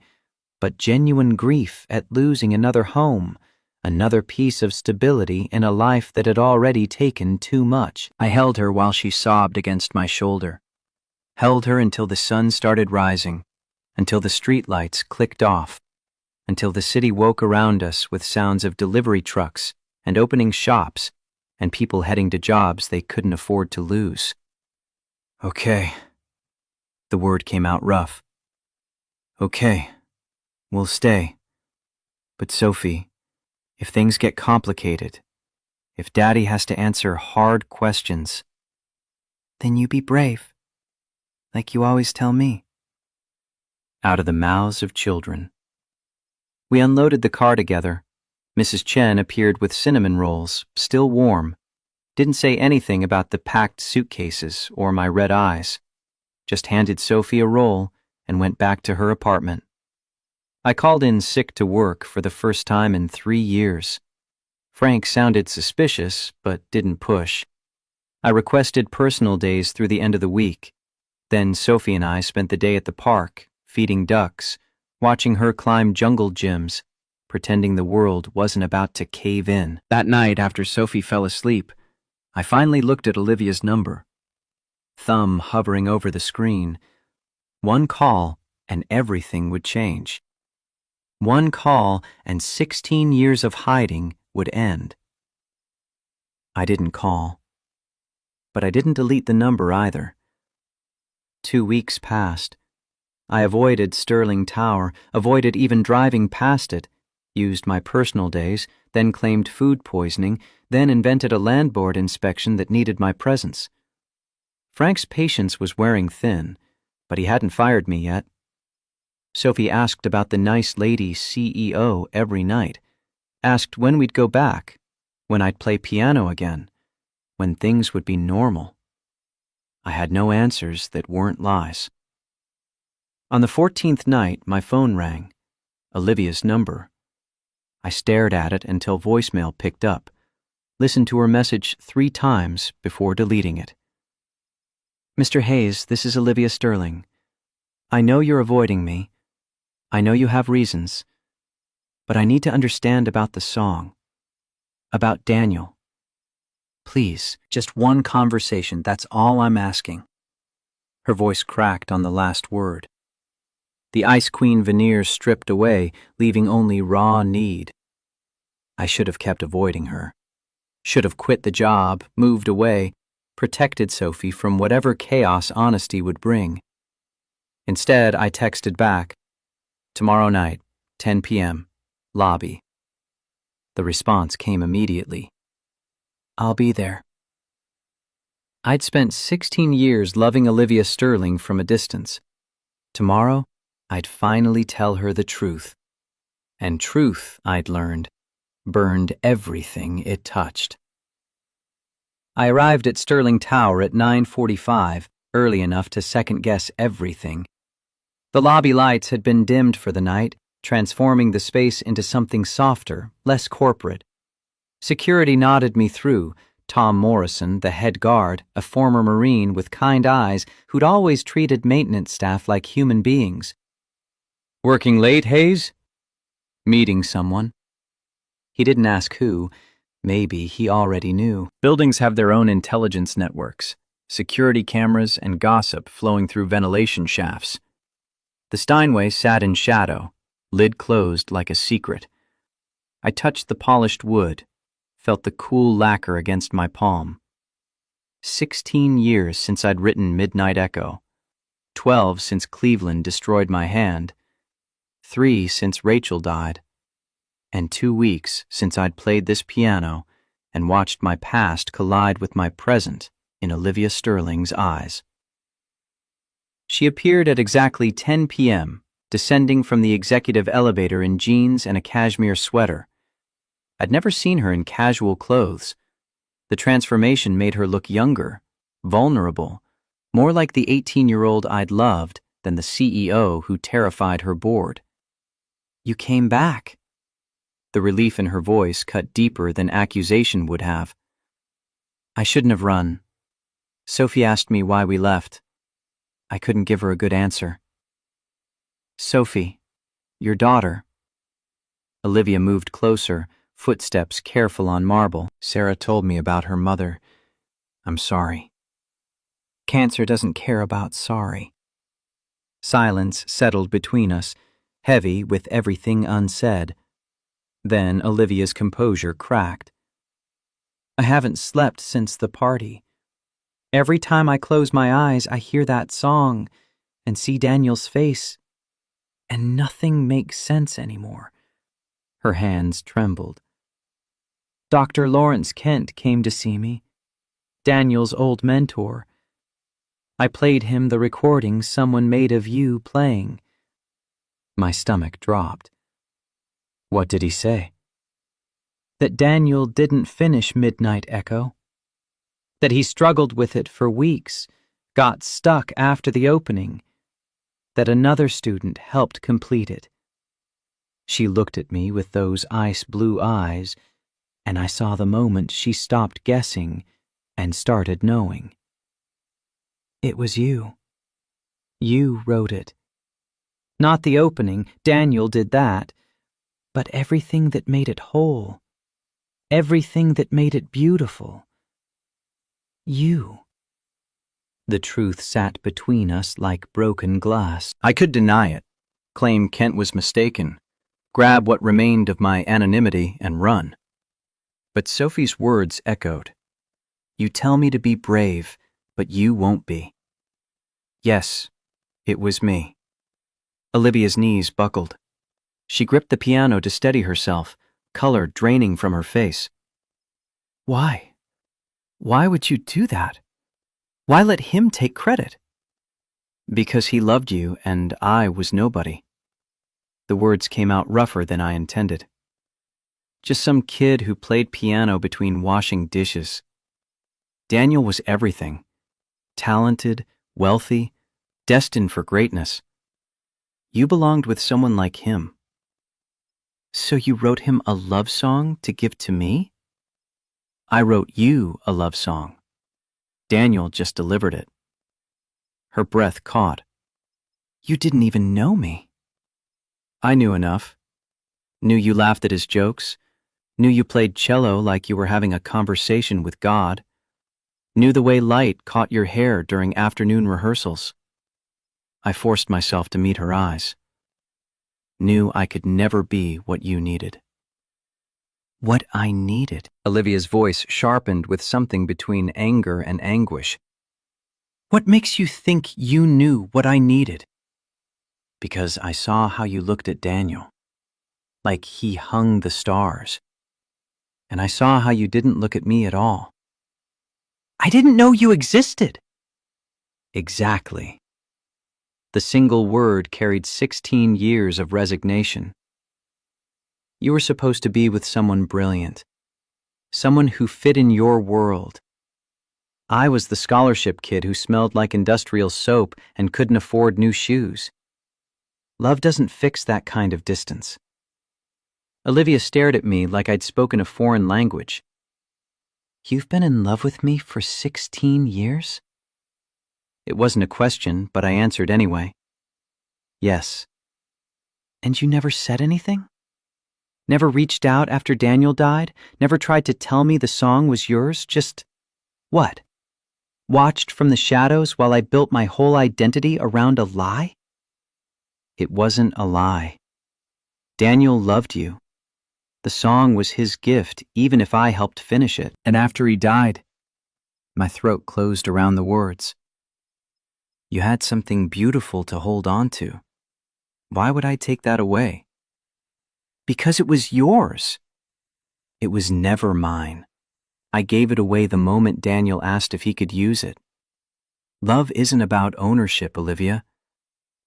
but genuine grief at losing another home, another piece of stability in a life that had already taken too much. I held her while she sobbed against my shoulder. Held her until the sun started rising, until the streetlights clicked off, until the city woke around us with sounds of delivery trucks and opening shops and people heading to jobs they couldn't afford to lose. Okay. The word came out rough. Okay, we'll stay. But Sophie, if things get complicated, if Daddy has to answer hard questions, then you be brave, like you always tell me. Out of the mouths of children. We unloaded the car together. Mrs. Chen appeared with cinnamon rolls, still warm. Didn't say anything about the packed suitcases or my red eyes. Just handed Sophie a roll and went back to her apartment. I called in sick to work for the first time in 3 years. Frank sounded suspicious, but didn't push. I requested personal days through the end of the week. Then Sophie and I spent the day at the park, feeding ducks, watching her climb jungle gyms, pretending the world wasn't about to cave in. That night, after Sophie fell asleep, I finally looked at Olivia's number. Thumb hovering over the screen. One call, and everything would change. One call, and 16 years of hiding would end. I didn't call. But I didn't delete the number either. 2 weeks passed. I avoided Sterling Tower, avoided even driving past it, used my personal days, then claimed food poisoning, then invented a landlord inspection that needed my presence. Frank's patience was wearing thin, but he hadn't fired me yet. Sophie asked about the nice lady CEO every night, asked when we'd go back, when I'd play piano again, when things would be normal. I had no answers that weren't lies. On the 14th night, my phone rang. Olivia's number. I stared at it until voicemail picked up, listened to her message 3 times before deleting it. Mr. Hayes, this is Olivia Sterling. I know you're avoiding me. I know you have reasons. But I need to understand about the song. About Daniel. Please, just one conversation, that's all I'm asking. Her voice cracked on the last word. The Ice Queen veneer stripped away, leaving only raw need. I should have kept avoiding her. Should have quit the job, moved away, protected Sophie from whatever chaos honesty would bring. Instead, I texted back, tomorrow night, 10 p.m., lobby. The response came immediately. I'll be there. I'd spent 16 years loving Olivia Sterling from a distance. Tomorrow, I'd finally tell her the truth. And truth, I'd learned, burned everything it touched. I arrived at Sterling Tower at 9:45, early enough to second-guess everything. The lobby lights had been dimmed for the night, transforming the space into something softer, less corporate. Security nodded me through. Tom Morrison, the head guard, a former Marine with kind eyes who'd always treated maintenance staff like human beings. Working late, Hayes? Meeting someone. He didn't ask who. Maybe he already knew. Buildings have their own intelligence networks, security cameras and gossip flowing through ventilation shafts. The Steinway sat in shadow, lid closed like a secret. I touched the polished wood, felt the cool lacquer against my palm. 16 years since I'd written Midnight Echo. 12 since Cleveland destroyed my hand. 3 since Rachel died. And 2 weeks since I'd played this piano and watched my past collide with my present in Olivia Sterling's eyes. She appeared at exactly 10 p.m., descending from the executive elevator in jeans and a cashmere sweater. I'd never seen her in casual clothes. The transformation made her look younger, vulnerable, more like the 18-year-old I'd loved than the CEO who terrified her board. "You came back." The relief in her voice cut deeper than accusation would have. "I shouldn't have run. Sophie asked me why we left. I couldn't give her a good answer." "Sophie, your daughter." Olivia moved closer, footsteps careful on marble. "Sarah told me about her mother. I'm sorry." "Cancer doesn't care about sorry." Silence settled between us, heavy with everything unsaid. Then Olivia's composure cracked. "I haven't slept since the party. Every time I close my eyes, I hear that song and see Daniel's face, and nothing makes sense anymore." Her hands trembled. "Dr. Lawrence Kent came to see me, Daniel's old mentor. I played him the recording someone made of you playing." My stomach dropped. "What did he say?" "That Daniel didn't finish Midnight Echo. That he struggled with it for weeks, got stuck after the opening. That another student helped complete it." She looked at me with those ice-blue eyes, and I saw the moment she stopped guessing and started knowing. "It was you. You wrote it. Not the opening, Daniel did that, but everything that made it whole, everything that made it beautiful. You." The truth sat between us like broken glass. I could deny it, claim Kent was mistaken, grab what remained of my anonymity and run. But Sophie's words echoed. "You tell me to be brave, but you won't be." Yes, it was me. Olivia's knees buckled. She gripped the piano to steady herself, color draining from her face. "Why? Why would you do that? Why let him take credit?" "Because he loved you and I was nobody." The words came out rougher than I intended. Just some kid who played piano between washing dishes. Daniel was everything. Talented, wealthy, destined for greatness. You belonged with someone like him. So you wrote him a love song to give to me? I wrote you a love song. Daniel just delivered it. Her breath caught. You didn't even know me. I knew enough. Knew you laughed at his jokes. Knew you played cello like you were having a conversation with God. Knew the way light caught your hair during afternoon rehearsals. I forced myself to meet her eyes. Knew I could never be what you needed. What I needed? Olivia's voice sharpened with something between anger and anguish. What makes you think you knew what I needed? Because I saw how you looked at Daniel. Like he hung the stars. And I saw how you didn't look at me at all. I didn't know you existed. Exactly. The single word carried 16 years of resignation. You were supposed to be with someone brilliant, someone who fit in your world. I was the scholarship kid who smelled like industrial soap and couldn't afford new shoes. Love doesn't fix that kind of distance. Olivia stared at me like I'd spoken a foreign language. You've been in love with me for 16 years? It wasn't a question, but I answered anyway. Yes. And you never said anything? Never reached out after Daniel died? Never tried to tell me the song was yours? Just, what? Watched from the shadows while I built my whole identity around a lie? It wasn't a lie. Daniel loved you. The song was his gift, even if I helped finish it. And after he died, my throat closed around the words. You had something beautiful to hold on to. Why would I take that away? Because it was yours. It was never mine. I gave it away the moment Daniel asked if he could use it. Love isn't about ownership, Olivia.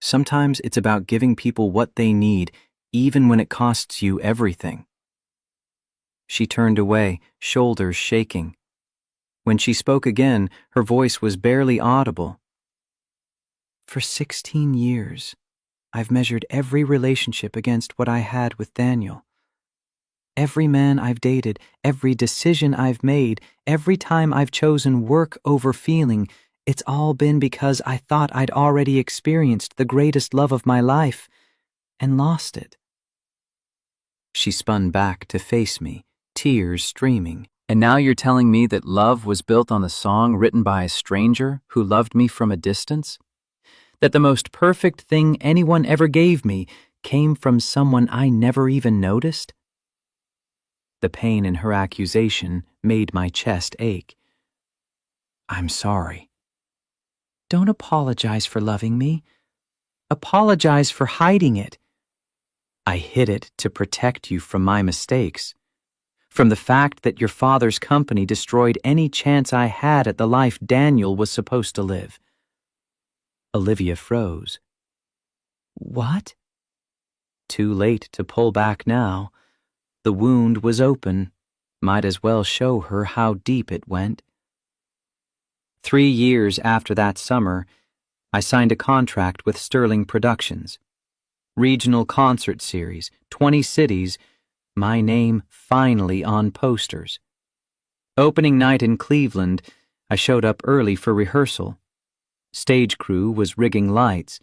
Sometimes it's about giving people what they need, even when it costs you everything. She turned away, shoulders shaking. When she spoke again, her voice was barely audible. For 16 years, I've measured every relationship against what I had with Daniel. Every man I've dated, every decision I've made, every time I've chosen work over feeling, it's all been because I thought I'd already experienced the greatest love of my life and lost it. She spun back to face me, tears streaming. And now you're telling me that love was built on the song written by a stranger who loved me from a distance? That the most perfect thing anyone ever gave me came from someone I never even noticed? The pain in her accusation made my chest ache. I'm sorry. Don't apologize for loving me. Apologize for hiding it. I hid it to protect you from my mistakes, from the fact that your father's company destroyed any chance I had at the life Daniel was supposed to live. Olivia froze. What? Too late to pull back now. The wound was open. Might as well show her how deep it went. 3 years after that summer, I signed a contract with Sterling Productions. Regional concert series, 20 cities, my name finally on posters. Opening night in Cleveland, I showed up early for rehearsal. Stage crew was rigging lights.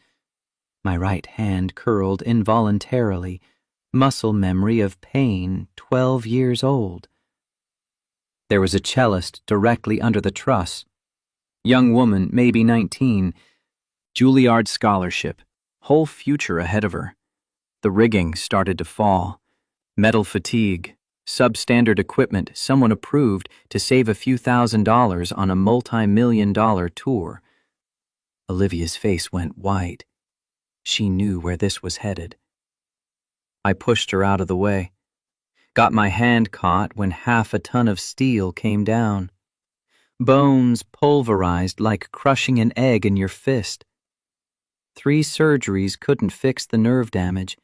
My right hand curled involuntarily, muscle memory of pain 12 years old. There was a cellist directly under the truss. Young woman, maybe 19, Juilliard scholarship, whole future ahead of her. The rigging started to fall. Metal fatigue, substandard equipment someone approved to save a few $1,000s on a multi-million-dollar tour. Olivia's face went white. She knew where this was headed. I pushed her out of the way. Got my hand caught when half a ton of steel came down. Bones pulverized like crushing an egg in your fist. 3 surgeries couldn't fix the nerve damage.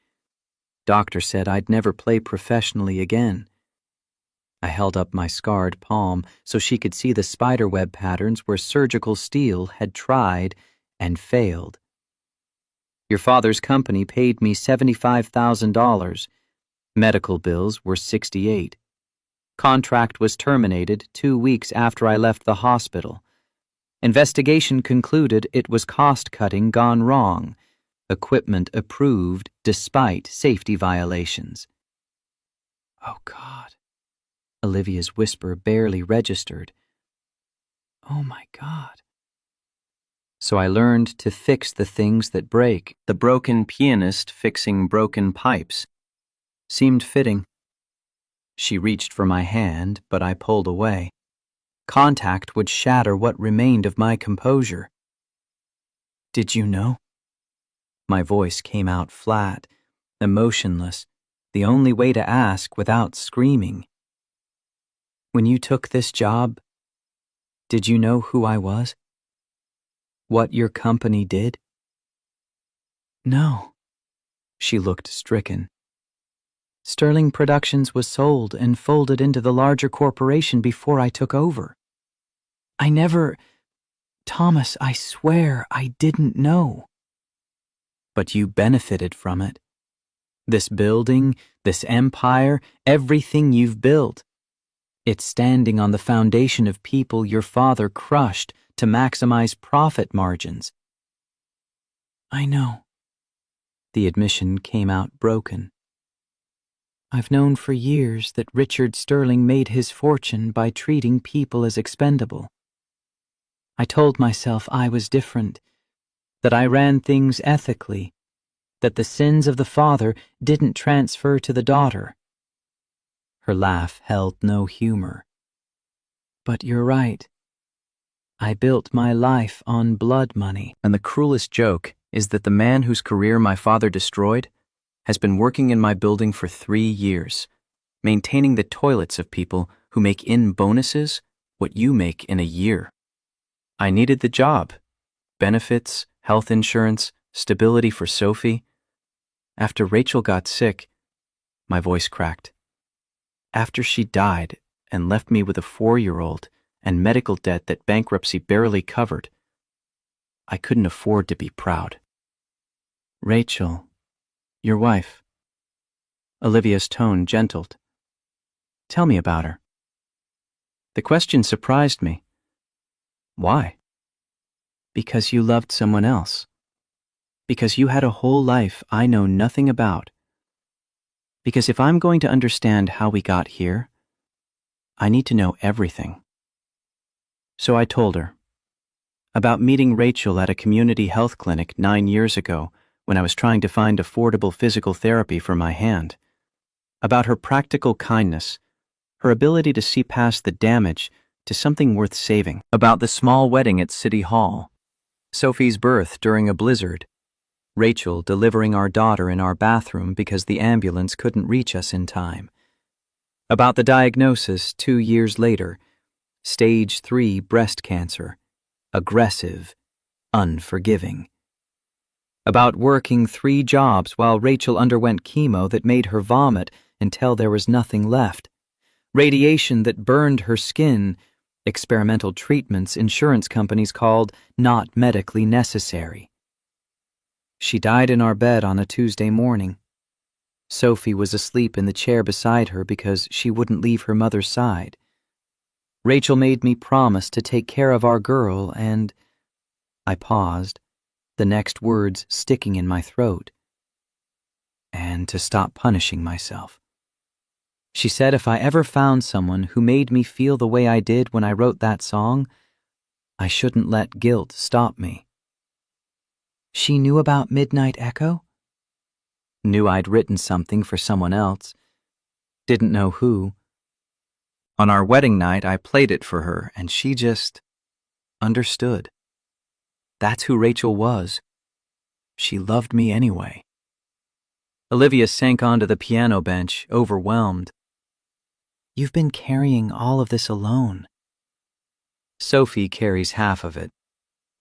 Doctor said I'd never play professionally again. I held up my scarred palm so she could see the spiderweb patterns where surgical steel had tried and failed. Your father's company paid me $75,000. Medical bills were $68,000. Contract was terminated 2 weeks after I left the hospital. Investigation concluded it was cost-cutting gone wrong. Equipment approved despite safety violations. Oh, God. Olivia's whisper barely registered. Oh, my God. So I learned to fix the things that break. The broken pianist fixing broken pipes. Seemed fitting. She reached for my hand, but I pulled away. Contact would shatter what remained of my composure. Did you know? My voice came out flat, emotionless, the only way to ask without screaming. When you took this job, did you know who I was? What your company did? No. She looked stricken. Sterling Productions was sold and folded into the larger corporation before I took over. I never... Thomas, I swear I didn't know. But you benefited from it. This building, this empire, everything you've built. It's standing on the foundation of people your father crushed to maximize profit margins. I know. The admission came out broken. I've known for years that Richard Sterling made his fortune by treating people as expendable. I told myself I was different, that I ran things ethically, that the sins of the father didn't transfer to the daughter. Her laugh held no humor. But you're right. I built my life on blood money. And the cruelest joke is that the man whose career my father destroyed has been working in my building for 3 years, maintaining the toilets of people who make in bonuses what you make in a year. I needed the job. Benefits, health insurance, stability for Sophie. After Rachel got sick, my voice cracked. After she died and left me with a 4-year-old and medical debt that bankruptcy barely covered, I couldn't afford to be proud. Rachel, your wife. Olivia's tone gentled. Tell me about her. The question surprised me. Why? Because you loved someone else. Because you had a whole life I know nothing about. Because if I'm going to understand how we got here, I need to know everything. So I told her about meeting Rachel at a community health clinic 9 years ago when I was trying to find affordable physical therapy for my hand. About her practical kindness, her ability to see past the damage to something worth saving. About the small wedding at City Hall, Sophie's birth during a blizzard, Rachel delivering our daughter in our bathroom because the ambulance couldn't reach us in time. About the diagnosis 2 years later, stage 3 breast cancer, aggressive, unforgiving. About working 3 jobs while Rachel underwent chemo that made her vomit until there was nothing left, radiation that burned her skin, experimental treatments insurance companies called not medically necessary. She died in our bed on a Tuesday morning. Sophie was asleep in the chair beside her because she wouldn't leave her mother's side. Rachel made me promise to take care of our girl and... I paused, the next words sticking in my throat. And to stop punishing myself. She said if I ever found someone who made me feel the way I did when I wrote that song, I shouldn't let guilt stop me. She knew about Midnight Echo? Knew I'd written something for someone else. Didn't know who. On our wedding night, I played it for her, and she just understood. That's who Rachel was. She loved me anyway. Olivia sank onto the piano bench, overwhelmed. You've been carrying all of this alone. Sophie carries half of it.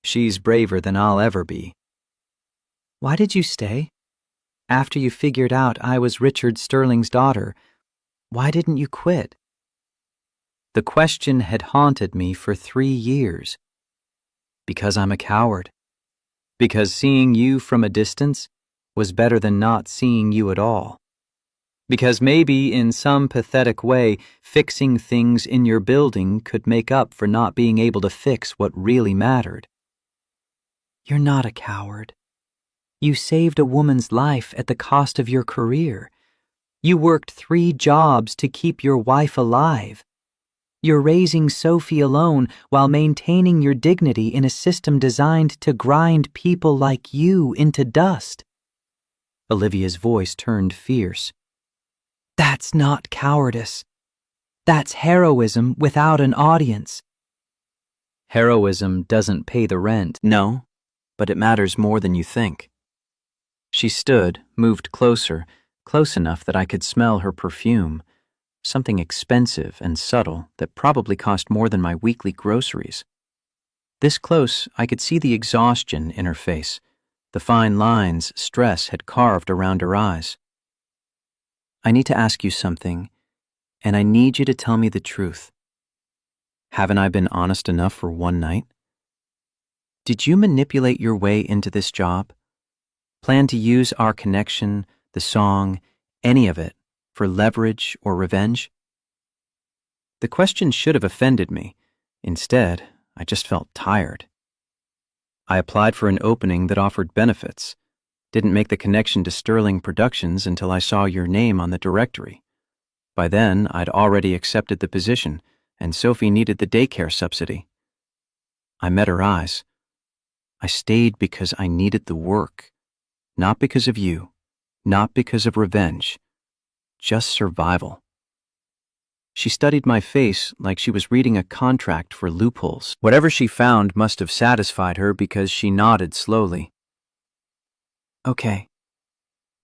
She's braver than I'll ever be. Why did you stay? After you figured out I was Richard Sterling's daughter, why didn't you quit? The question had haunted me for 3 years. Because I'm a coward. Because seeing you from a distance was better than not seeing you at all. Because maybe in some pathetic way, fixing things in your building could make up for not being able to fix what really mattered. You're not a coward. You saved a woman's life at the cost of your career. You worked 3 jobs to keep your wife alive. You're raising Sophie alone while maintaining your dignity in a system designed to grind people like you into dust. Olivia's voice turned fierce. That's not cowardice. That's heroism without an audience. Heroism doesn't pay the rent. No, but it matters more than you think. She stood, moved closer, close enough that I could smell her perfume, something expensive and subtle that probably cost more than my weekly groceries. This close, I could see the exhaustion in her face, the fine lines stress had carved around her eyes. I need to ask you something, and I need you to tell me the truth. Haven't I been honest enough for one night? Did you manipulate your way into this job? Plan to use our connection, the song, any of it, for leverage or revenge? The question should have offended me. Instead, I just felt tired. I applied for an opening that offered benefits. Didn't make the connection to Sterling Productions until I saw your name on the directory. By then, I'd already accepted the position, and Sophie needed the daycare subsidy. I met her eyes. I stayed because I needed the work. Not because of you, not because of revenge, just survival. She studied my face like she was reading a contract for loopholes. Whatever she found must have satisfied her because she nodded slowly. Okay,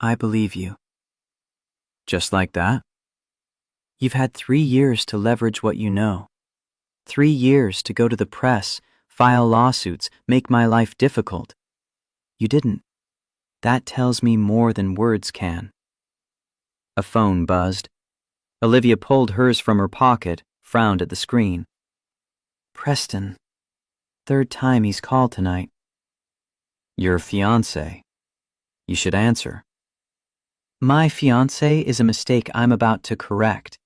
I believe you. Just like that? You've had 3 years to leverage what you know. 3 years to go to the press, file lawsuits, make my life difficult. You didn't. That tells me more than words can. A phone buzzed. Olivia pulled hers from her pocket, frowned at the screen. Preston. Third time he's called tonight. Your fiancé. You should answer. My fiancé is a mistake I'm about to correct.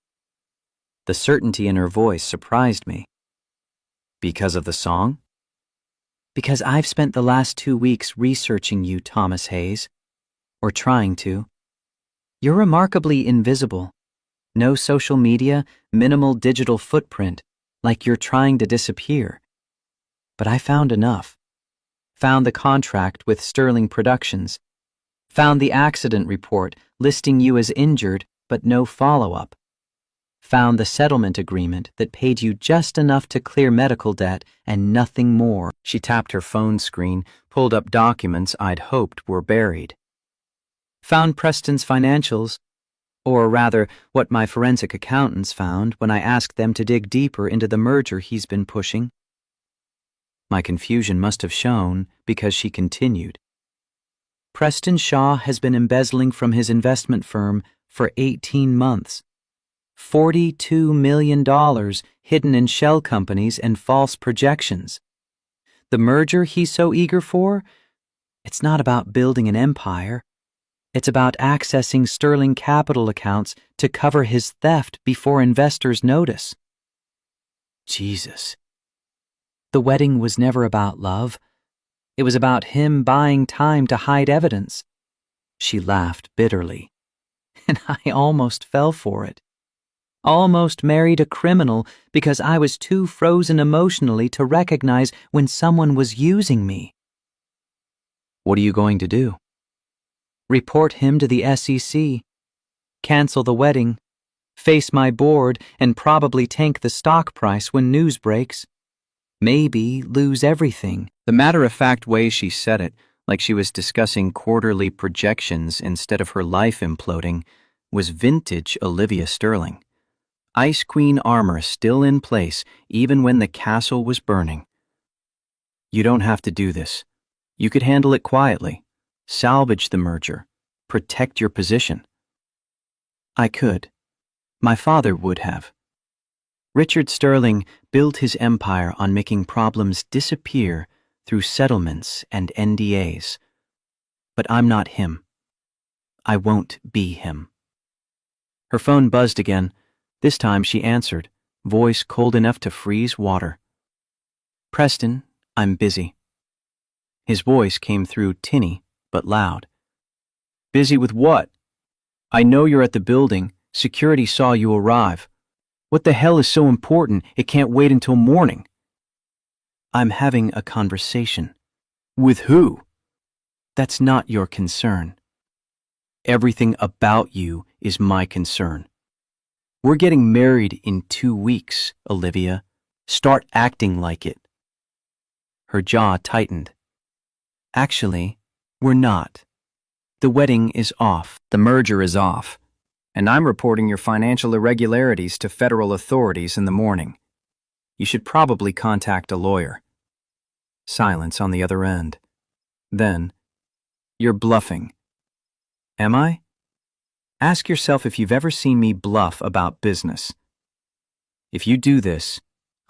The certainty in her voice surprised me. Because of the song? Because I've spent the last 2 weeks researching you, Thomas Hayes. Or trying to. You're remarkably invisible. No social media, minimal digital footprint, like you're trying to disappear. But I found enough. Found the contract with Sterling Productions. Found the accident report listing you as injured, but no follow-up. Found the settlement agreement that paid you just enough to clear medical debt and nothing more. She tapped her phone screen, pulled up documents I'd hoped were buried. Found Preston's financials, or rather, what my forensic accountants found when I asked them to dig deeper into the merger he's been pushing. My confusion must have shown because she continued. Preston Shaw has been embezzling from his investment firm for 18 months. $42 million hidden in shell companies and false projections. The merger he's so eager for? It's not about building an empire. It's about accessing Sterling Capital accounts to cover his theft before investors notice. Jesus. The wedding was never about love. It was about him buying time to hide evidence. She laughed bitterly. And I almost fell for it. Almost married a criminal because I was too frozen emotionally to recognize when someone was using me. What are you going to do? Report him to the SEC, cancel the wedding, face my board, and probably tank the stock price when news breaks. Maybe lose everything. The matter-of-fact way she said it, like she was discussing quarterly projections instead of her life imploding, was vintage Olivia Sterling. Ice Queen armor still in place even when the castle was burning. You don't have to do this. You could handle it quietly. Salvage the merger. Protect your position. I could. My father would have. Richard Sterling built his empire on making problems disappear through settlements and NDAs. But I'm not him. I won't be him. Her phone buzzed again. This time she answered, voice cold enough to freeze water. Preston, I'm busy. His voice came through tinny, but loud. Busy with what? I know you're at the building. Security saw you arrive. What the hell is so important it can't wait until morning? I'm having a conversation. With who? That's not your concern. Everything about you is my concern. We're getting married in 2 weeks, Olivia. Start acting like it. Her jaw tightened. Actually, we're not. The wedding is off. The merger is off. And I'm reporting your financial irregularities to federal authorities in the morning. You should probably contact a lawyer. Silence on the other end. Then, you're bluffing. Am I? Ask yourself if you've ever seen me bluff about business. If you do this,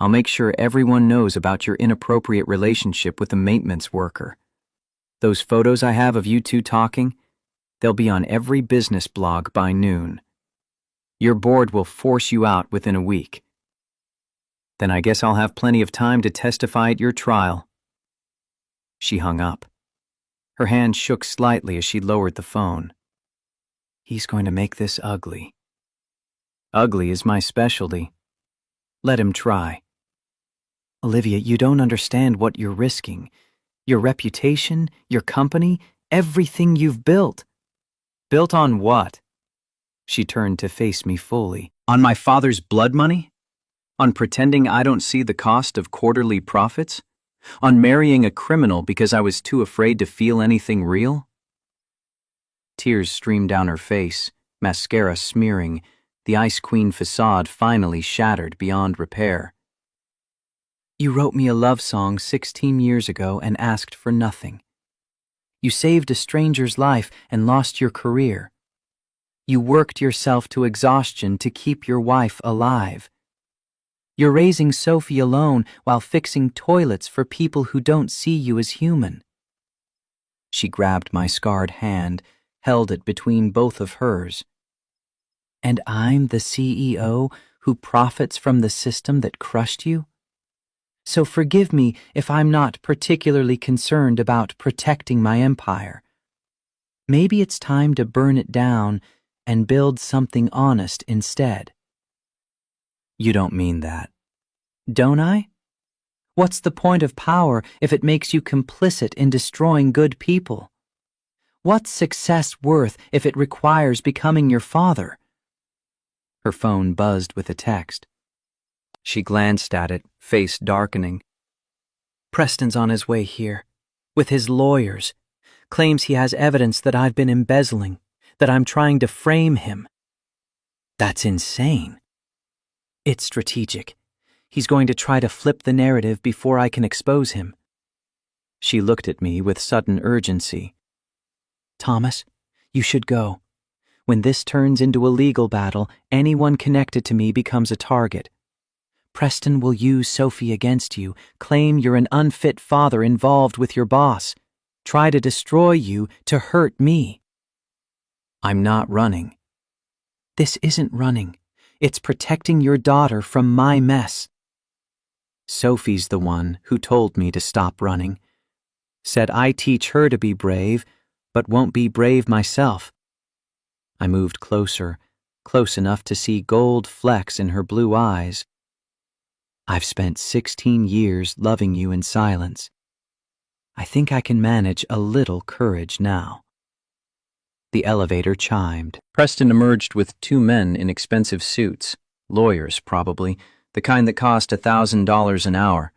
I'll make sure everyone knows about your inappropriate relationship with the maintenance worker. Those photos I have of you two talking, they'll be on every business blog by noon. Your board will force you out within a week. Then I guess I'll have plenty of time to testify at your trial. She hung up. Her hand shook slightly as she lowered the phone. He's going to make this ugly. Ugly is my specialty. Let him try. Olivia, you don't understand what you're risking. Your reputation, your company, everything you've built. Built on what? She turned to face me fully. On my father's blood money? On pretending I don't see the cost of quarterly profits? On marrying a criminal because I was too afraid to feel anything real? Tears streamed down her face, mascara smearing, the Ice Queen facade finally shattered beyond repair. You wrote me a love song 16 years ago and asked for nothing. You saved a stranger's life and lost your career. You worked yourself to exhaustion to keep your wife alive. You're raising Sophie alone while fixing toilets for people who don't see you as human. She grabbed my scarred hand, held it between both of hers. And I'm the CEO who profits from the system that crushed you? So forgive me if I'm not particularly concerned about protecting my empire. Maybe it's time to burn it down and build something honest instead. You don't mean that, don't I? What's the point of power if it makes you complicit in destroying good people? What's success worth if it requires becoming your father? Her phone buzzed with a text. She glanced at it, face darkening. Preston's on his way here, with his lawyers. Claims he has evidence that I've been embezzling, that I'm trying to frame him. That's insane. It's strategic. He's going to try to flip the narrative before I can expose him. She looked at me with sudden urgency. Thomas, you should go. When this turns into a legal battle, anyone connected to me becomes a target. Preston will use Sophie against you, claim you're an unfit father involved with your boss, try to destroy you to hurt me. I'm not running. This isn't running. It's protecting your daughter from my mess. Sophie's the one who told me to stop running. Said I teach her to be brave, but won't be brave myself. I moved closer, close enough to see gold flecks in her blue eyes. I've spent 16 years loving you in silence. I think I can manage a little courage now. The elevator chimed. Preston emerged with two men in expensive suits, lawyers probably, the kind that cost $1,000 an hour.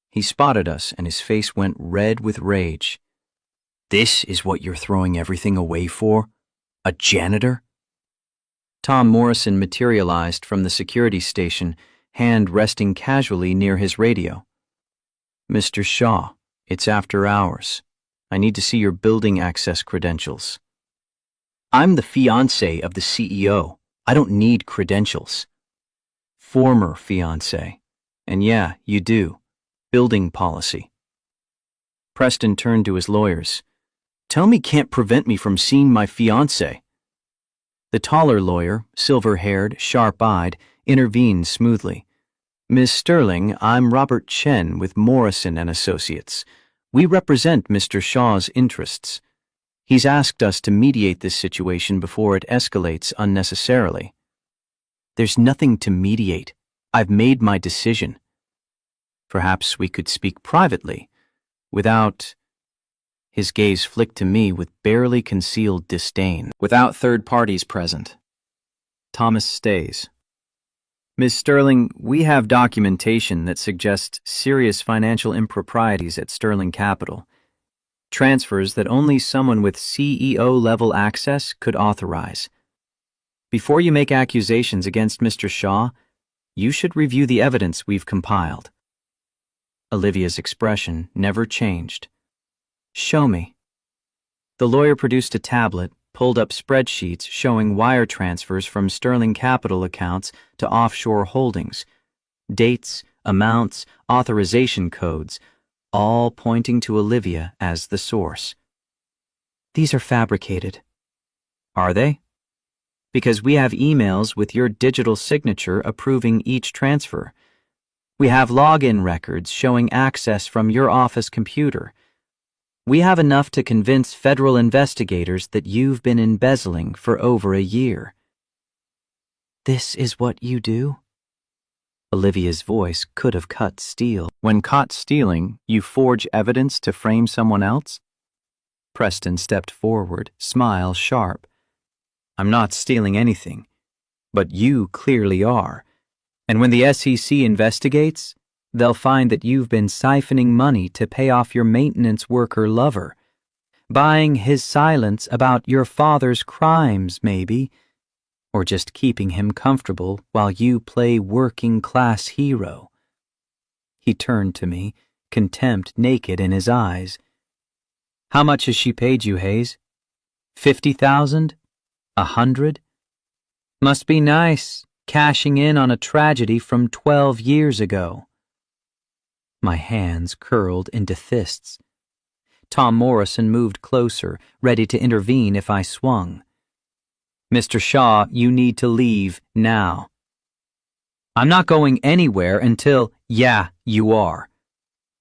He spotted us and his face went red with rage. This is what you're throwing everything away for? A janitor? Tom Morrison materialized from the security station, hand resting casually near his radio. Mr. Shaw, it's after hours. I need to see your building access credentials. I'm the fiancé of the CEO. I don't need credentials. Former fiancé. And yeah, you do. Building policy. Preston turned to his lawyers. Tell me can't prevent me from seeing my fiancé. The taller lawyer, silver-haired, sharp-eyed, intervened smoothly. Ms. Sterling, I'm Robert Chen with Morrison and Associates. We represent Mr. Shaw's interests. He's asked us to mediate this situation before it escalates unnecessarily. There's nothing to mediate. I've made my decision. Perhaps we could speak privately, without... His gaze flicked to me with barely concealed disdain. Without third parties present. Thomas stays. Ms. Sterling, we have documentation that suggests serious financial improprieties at Sterling Capital. Transfers that only someone with CEO-level access could authorize. Before you make accusations against Mr. Shaw, you should review the evidence we've compiled. Olivia's expression never changed. Show me. The lawyer produced a tablet, pulled up spreadsheets showing wire transfers from Sterling Capital accounts to offshore holdings. Dates, amounts, authorization codes, all pointing to Olivia as the source. These are fabricated. Are they? Because we have emails with your digital signature approving each transfer. We have login records showing access from your office computer. We have enough to convince federal investigators that you've been embezzling for over a year. This is what you do? Olivia's voice could have cut steel. When caught stealing, you forge evidence to frame someone else? Preston stepped forward, smile sharp. I'm not stealing anything, but you clearly are. And when the SEC investigates, they'll find that you've been siphoning money to pay off your maintenance worker lover, buying his silence about your father's crimes, maybe, or just keeping him comfortable while you play working-class hero? He turned to me, contempt naked in his eyes. How much has she paid you, Hayes? 50,000? 100? Must be nice, cashing in on a tragedy from 12 years ago. My hands curled into fists. Tom Morrison moved closer, ready to intervene if I swung. Mr. Shaw, you need to leave now. I'm not going anywhere until, yeah, you are.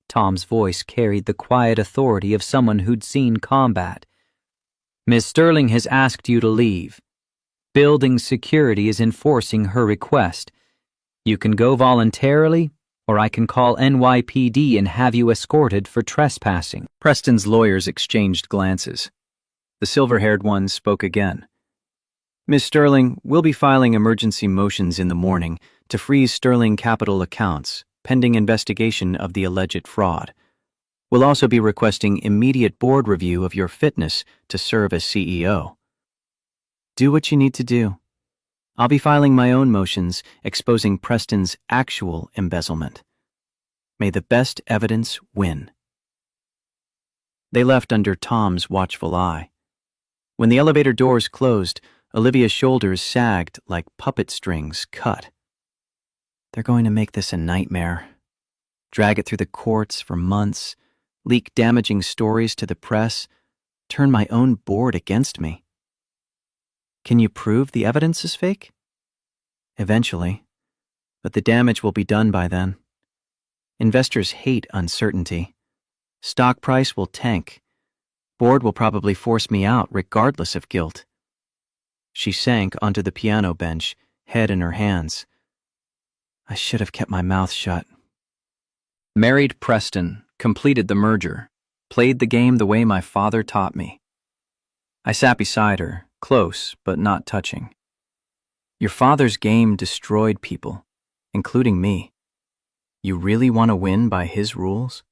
Tom's voice carried the quiet authority of someone who'd seen combat. Miss Sterling has asked you to leave. Building security is enforcing her request. You can go voluntarily, or I can call NYPD and have you escorted for trespassing. Preston's lawyers exchanged glances. The silver-haired one spoke again. Miss Sterling, we'll be filing emergency motions in the morning to freeze Sterling Capital accounts, pending investigation of the alleged fraud. We'll also be requesting immediate board review of your fitness to serve as CEO. Do what you need to do. I'll be filing my own motions exposing Preston's actual embezzlement. May the best evidence win. They left under Tom's watchful eye. When the elevator doors closed, Olivia's shoulders sagged like puppet strings cut. They're going to make this a nightmare. Drag it through the courts for months, leak damaging stories to the press, turn my own board against me. Can you prove the evidence is fake? Eventually, but the damage will be done by then. Investors hate uncertainty. Stock price will tank. Board will probably force me out regardless of guilt. She sank onto the piano bench, head in her hands. I should have kept my mouth shut. Married Preston, completed the merger, played the game the way my father taught me. I sat beside her, close but not touching. Your father's game destroyed people, including me. You really want to win by his rules?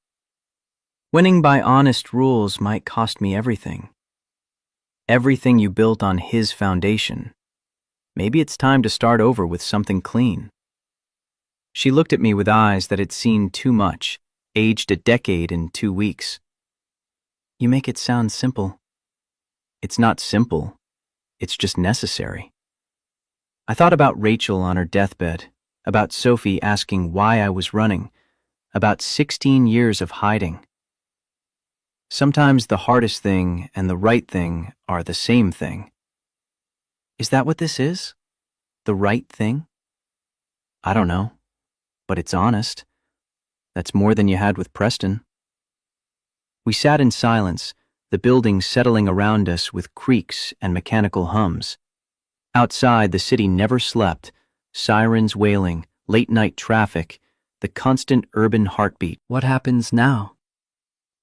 Winning by honest rules might cost me everything. Everything you built on his foundation. Maybe it's time to start over with something clean. She looked at me with eyes that had seen too much, aged a decade in 2 weeks. You make it sound simple. It's not simple. It's just necessary. I thought about Rachel on her deathbed, about Sophie asking why I was running, about 16 years of hiding. Sometimes the hardest thing and the right thing are the same thing. Is that what this is? The right thing? I don't know, but it's honest. That's more than you had with Preston. We sat in silence, the building settling around us with creaks and mechanical hums. Outside, the city never slept, sirens wailing, late-night traffic, the constant urban heartbeat. What happens now?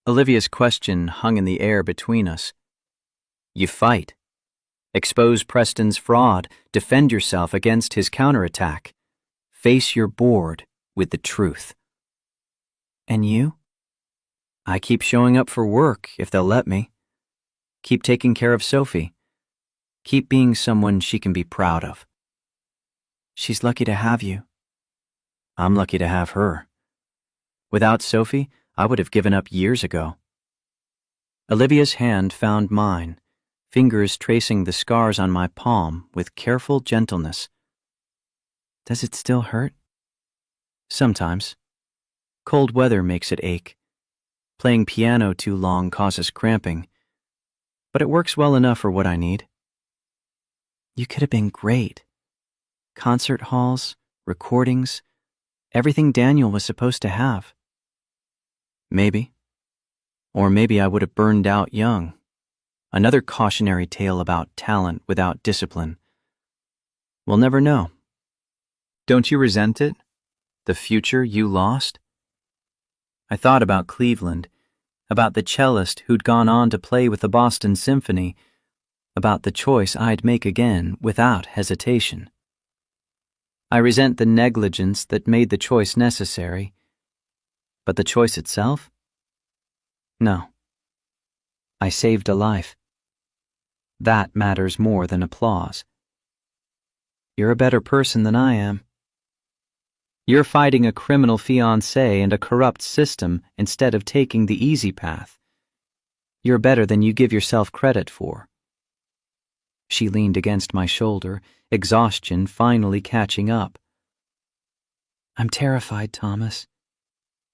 Olivia's question hung in the air between us. You fight. Expose Preston's fraud, defend yourself against his counterattack. Face your board with the truth. And you? I keep showing up for work if they'll let me. Keep taking care of Sophie. Keep being someone she can be proud of. She's lucky to have you. I'm lucky to have her. Without Sophie, I would have given up years ago. Olivia's hand found mine, fingers tracing the scars on my palm with careful gentleness. Does it still hurt? Sometimes. Cold weather makes it ache. Playing piano too long causes cramping. But it works well enough for what I need. You could have been great. Concert halls, recordings, everything Daniel was supposed to have. Maybe. Or maybe I would have burned out young. Another cautionary tale about talent without discipline. We'll never know. Don't you resent it? The future you lost? I thought about Cleveland, about the cellist who'd gone on to play with the Boston Symphony, about the choice I'd make again without hesitation. I resent the negligence that made the choice necessary. But the choice itself? No. I saved a life. That matters more than applause. You're a better person than I am. You're fighting a criminal fiancé and a corrupt system instead of taking the easy path. You're better than you give yourself credit for. She leaned against my shoulder, exhaustion finally catching up. I'm terrified, Thomas.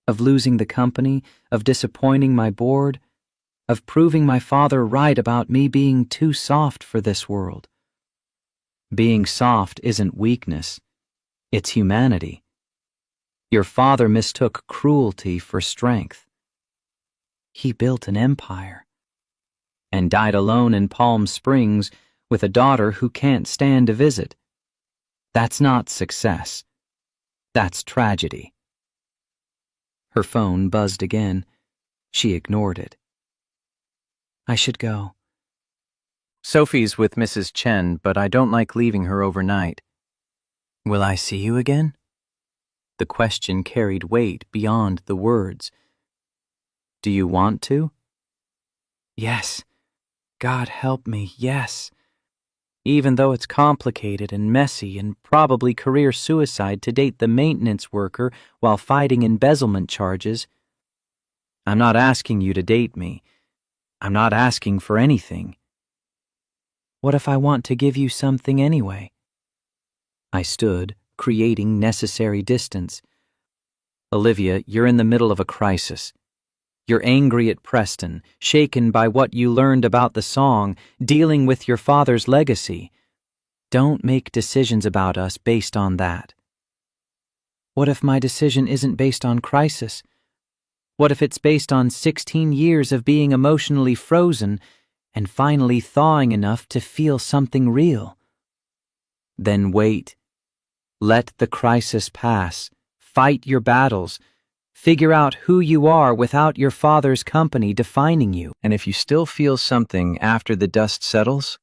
Of losing the company, of disappointing my board, of proving my father right about me being too soft for this world. Being soft isn't weakness, it's humanity. Your father mistook cruelty for strength. He built an empire and died alone in Palm Springs with a daughter who can't stand a visit. That's not success. That's tragedy. Her phone buzzed again. She ignored it. I should go. Sophie's with Mrs. Chen, but I don't like leaving her overnight. Will I see you again? The question carried weight beyond the words. Do you want to? Yes. God help me, yes. Even though it's complicated and messy and probably career suicide to date the maintenance worker while fighting embezzlement charges. I'm not asking you to date me. I'm not asking for anything. What if I want to give you something anyway? I stood, creating necessary distance. Olivia, you're in the middle of a crisis. You're angry at Preston, shaken by what you learned about the song, dealing with your father's legacy. Don't make decisions about us based on that. What if my decision isn't based on crisis? What if it's based on 16 years of being emotionally frozen and finally thawing enough to feel something real? Then wait. Let the crisis pass. Fight your battles. Figure out who you are without your father's company defining you. And if you still feel something after the dust settles,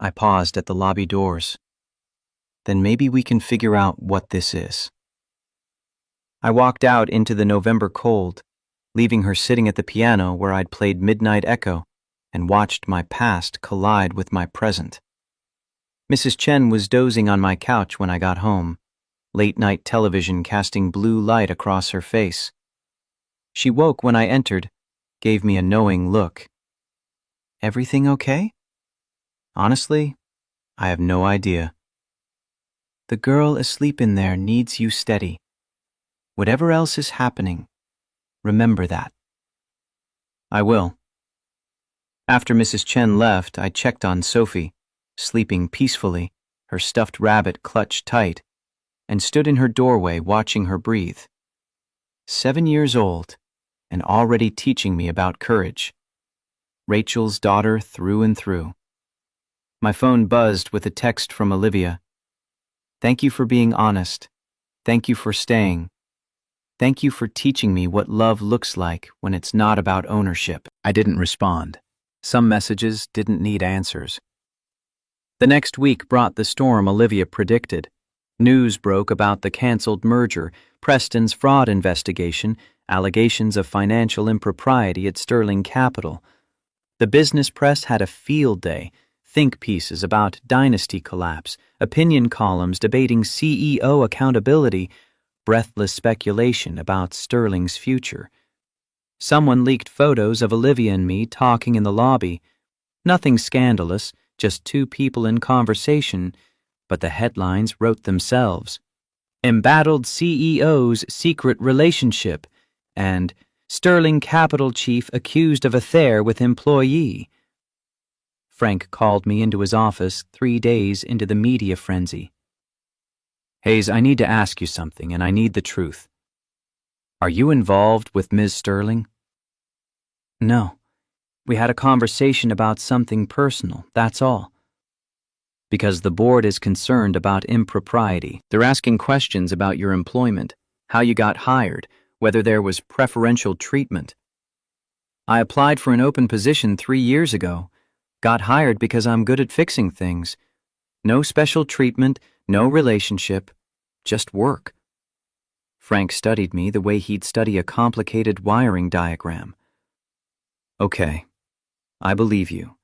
I paused at the lobby doors. Then maybe we can figure out what this is. I walked out into the November cold, leaving her sitting at the piano where I'd played Midnight Echo and watched my past collide with my present. Mrs. Chen was dozing on my couch when I got home, late-night television casting blue light across her face. She woke when I entered, gave me a knowing look. Everything okay? Honestly, I have no idea. The girl asleep in there needs you steady. Whatever else is happening, remember that. I will. After Mrs. Chen left, I checked on Sophie, sleeping peacefully, her stuffed rabbit clutched tight, and stood in her doorway watching her breathe. 7 years old, and already teaching me about courage. Rachel's daughter through and through. My phone buzzed with a text from Olivia. Thank you for being honest. Thank you for staying. Thank you for teaching me what love looks like when it's not about ownership. I didn't respond. Some messages didn't need answers. The next week brought the storm Olivia predicted. News broke about the canceled merger, Preston's fraud investigation, allegations of financial impropriety at Sterling Capital. The business press had a field day, think pieces about dynasty collapse, opinion columns debating CEO accountability, breathless speculation about Sterling's future. Someone leaked photos of Olivia and me talking in the lobby. Nothing scandalous, just two people in conversation, but the headlines wrote themselves. Embattled CEO's secret relationship, and Sterling Capital chief accused of affair with employee. Frank called me into his office 3 days into the media frenzy. Hayes, I need to ask you something, and I need the truth. Are you involved with Ms. Sterling? No. We had a conversation about something personal, that's all. Because the board is concerned about impropriety. They're asking questions about your employment, how you got hired, whether there was preferential treatment. I applied for an open position 3 years ago. Got hired because I'm good at fixing things. No special treatment, no relationship, just work. Frank studied me the way he'd study a complicated wiring diagram. Okay, I believe you.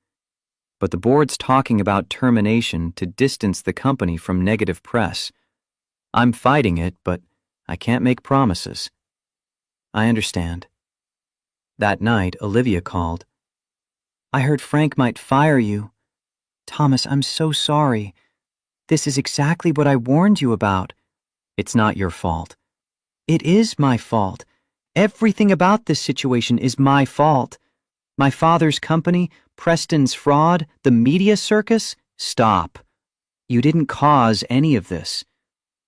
but the board's talking about termination to distance the company from negative press. I'm fighting it, but I can't make promises. I understand. That night, Olivia called. I heard Frank might fire you. Thomas, I'm so sorry. This is exactly what I warned you about. It's not your fault. It is my fault. Everything about this situation is my fault. My father's company, Preston's fraud, the media circus? Stop. You didn't cause any of this.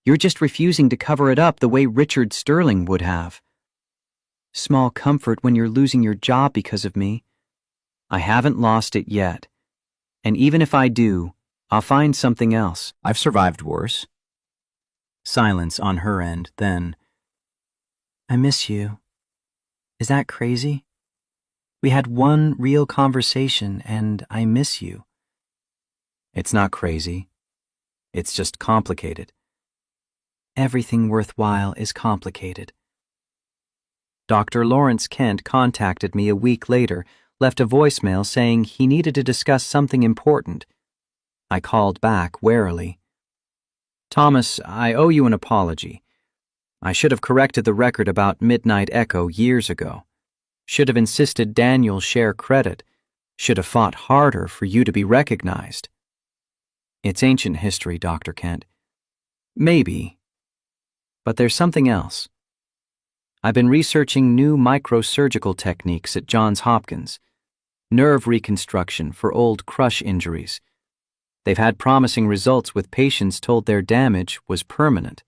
You're just refusing to cover it up the way Richard Sterling would have. Small comfort when you're losing your job because of me. I haven't lost it yet. And even if I do, I'll find something else. I've survived worse. Silence on her end, then. I miss you. Is that crazy? We had one real conversation, and I miss you. It's not crazy. It's just complicated. Everything worthwhile is complicated. Dr. Lawrence Kent contacted me a week later, left a voicemail saying he needed to discuss something important. I called back warily. Thomas, I owe you an apology. I should have corrected the record about Midnight Echo years ago. Should have insisted Daniel share credit. Should have fought harder for you to be recognized. It's ancient history, Dr. Kent. Maybe. But there's something else. I've been researching new microsurgical techniques at Johns Hopkins. Nerve reconstruction for old crush injuries. They've had promising results with patients told their damage was permanent.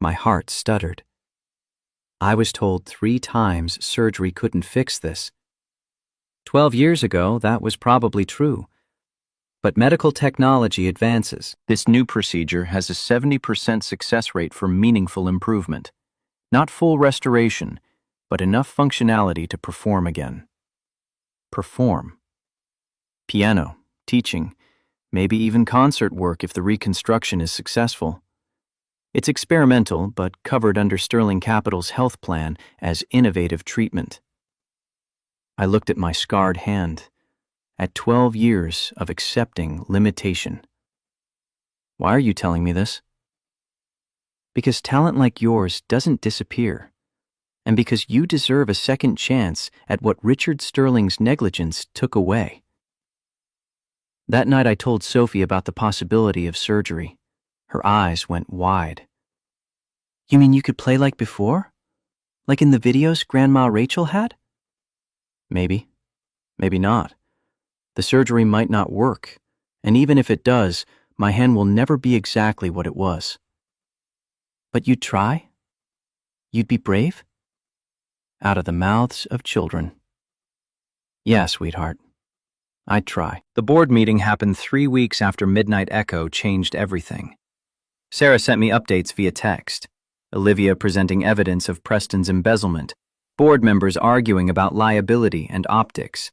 My heart stuttered. I was told 3 times surgery couldn't fix this. 12 years ago, that was probably true. But medical technology advances. This new procedure has a 70% success rate for meaningful improvement. Not full restoration, but enough functionality to perform again. Perform. Piano, teaching, maybe even concert work if the reconstruction is successful. It's experimental, but covered under Sterling Capital's health plan as innovative treatment. I looked at my scarred hand, at 12 years of accepting limitation. Why are you telling me this? Because talent like yours doesn't disappear, and because you deserve a second chance at what Richard Sterling's negligence took away. That night I told Sophie about the possibility of surgery. Her eyes went wide. You mean you could play like before? Like in the videos Grandma Rachel had? Maybe. Maybe not. The surgery might not work, and even if it does, my hand will never be exactly what it was. But you'd try? You'd be brave? Out of the mouths of children. Yeah, sweetheart. I'd try. The board meeting happened 3 weeks after Midnight Echo changed everything. Sarah sent me updates via text. Olivia presenting evidence of Preston's embezzlement. Board members arguing about liability and optics.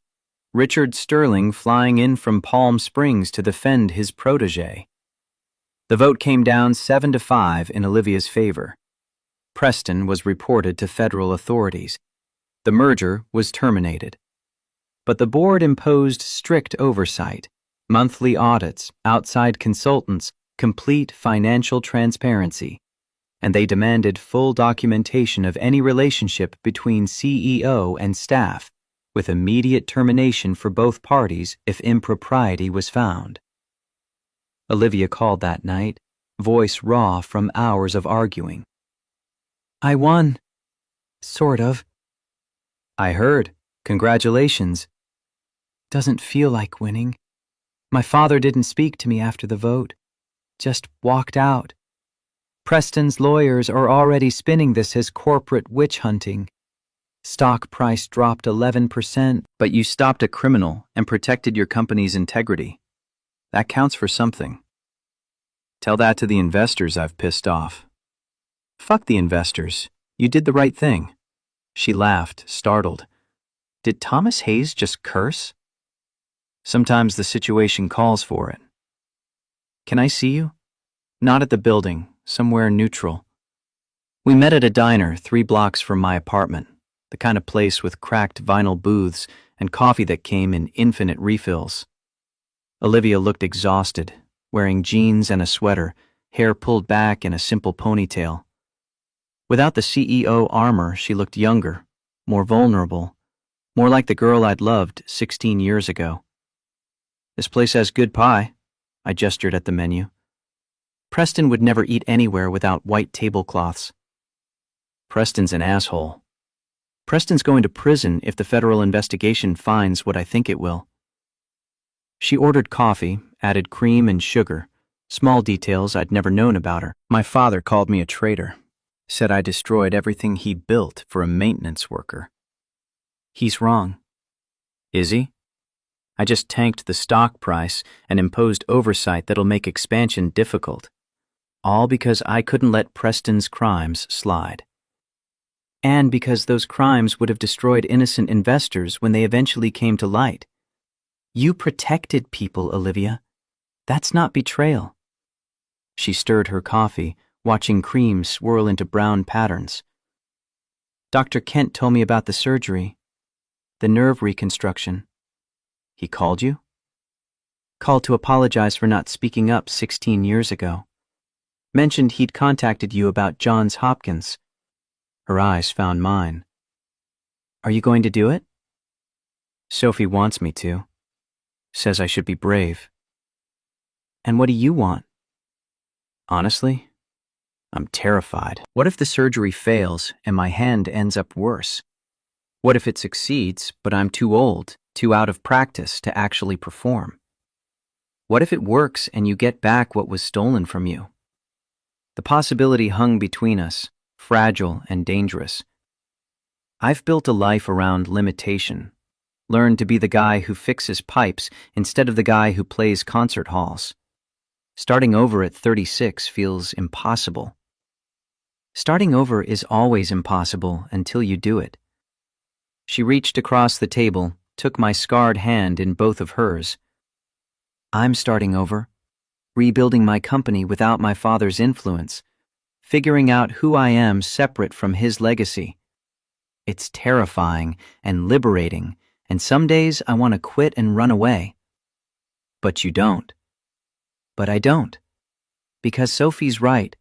Richard Sterling flying in from Palm Springs to defend his protégé. The vote came down 7-5 in Olivia's favor. Preston was reported to federal authorities. The merger was terminated. But the board imposed strict oversight, monthly audits, outside consultants, complete financial transparency, and they demanded full documentation of any relationship between CEO and staff, with immediate termination for both parties if impropriety was found. Olivia called that night, voice raw from hours of arguing. I won. Sort of. I heard. Congratulations. Doesn't feel like winning. My father didn't speak to me after the vote. Just walked out. Preston's lawyers are already spinning this as corporate witch hunting. Stock price dropped 11%. But you stopped a criminal and protected your company's integrity. That counts for something. Tell that to the investors I've pissed off. Fuck the investors. You did the right thing. She laughed, startled. Did Thomas Hayes just curse? Sometimes the situation calls for it. Can I see you? Not at the building, somewhere neutral. We met at a diner 3 blocks from my apartment. the kind of place with cracked vinyl booths and coffee that came in infinite refills. Olivia looked exhausted, wearing jeans and a sweater, hair pulled back in a simple ponytail. Without the CEO armor, she looked younger, more vulnerable, more like the girl I'd loved 16 years ago. "This place has good pie," I gestured at the menu. Preston would never eat anywhere without white tablecloths. Preston's an asshole. Preston's going to prison if the federal investigation finds what I think it will. She ordered coffee, added cream and sugar, small details I'd never known about her. My father called me a traitor, said I destroyed everything he built for a maintenance worker. He's wrong. Is he? I just tanked the stock price and imposed oversight that'll make expansion difficult. All because I couldn't let Preston's crimes slide. And because those crimes would have destroyed innocent investors when they eventually came to light. You protected people, Olivia. That's not betrayal. She stirred her coffee, watching cream swirl into brown patterns. Dr. Kent told me about the surgery, the nerve reconstruction. He called you? Called to apologize for not speaking up 16 years ago. Mentioned he'd contacted you about Johns Hopkins. Her eyes found mine. Are you going to do it? Sophie wants me to. Says I should be brave. And what do you want? Honestly, I'm terrified. What if the surgery fails and my hand ends up worse? What if it succeeds, but I'm too old, too out of practice to actually perform? What if it works and you get back what was stolen from you? The possibility hung between us, fragile and dangerous. I've built a life around limitation, learned to be the guy who fixes pipes instead of the guy who plays concert halls. Starting over at 36 feels impossible. Starting over is always impossible until you do it. She reached across the table, took my scarred hand in both of hers. I'm starting over, rebuilding my company without my father's influence, figuring out who I am separate from his legacy. It's terrifying and liberating, and some days I want to quit and run away. But you don't. But I don't. Because Sophie's right.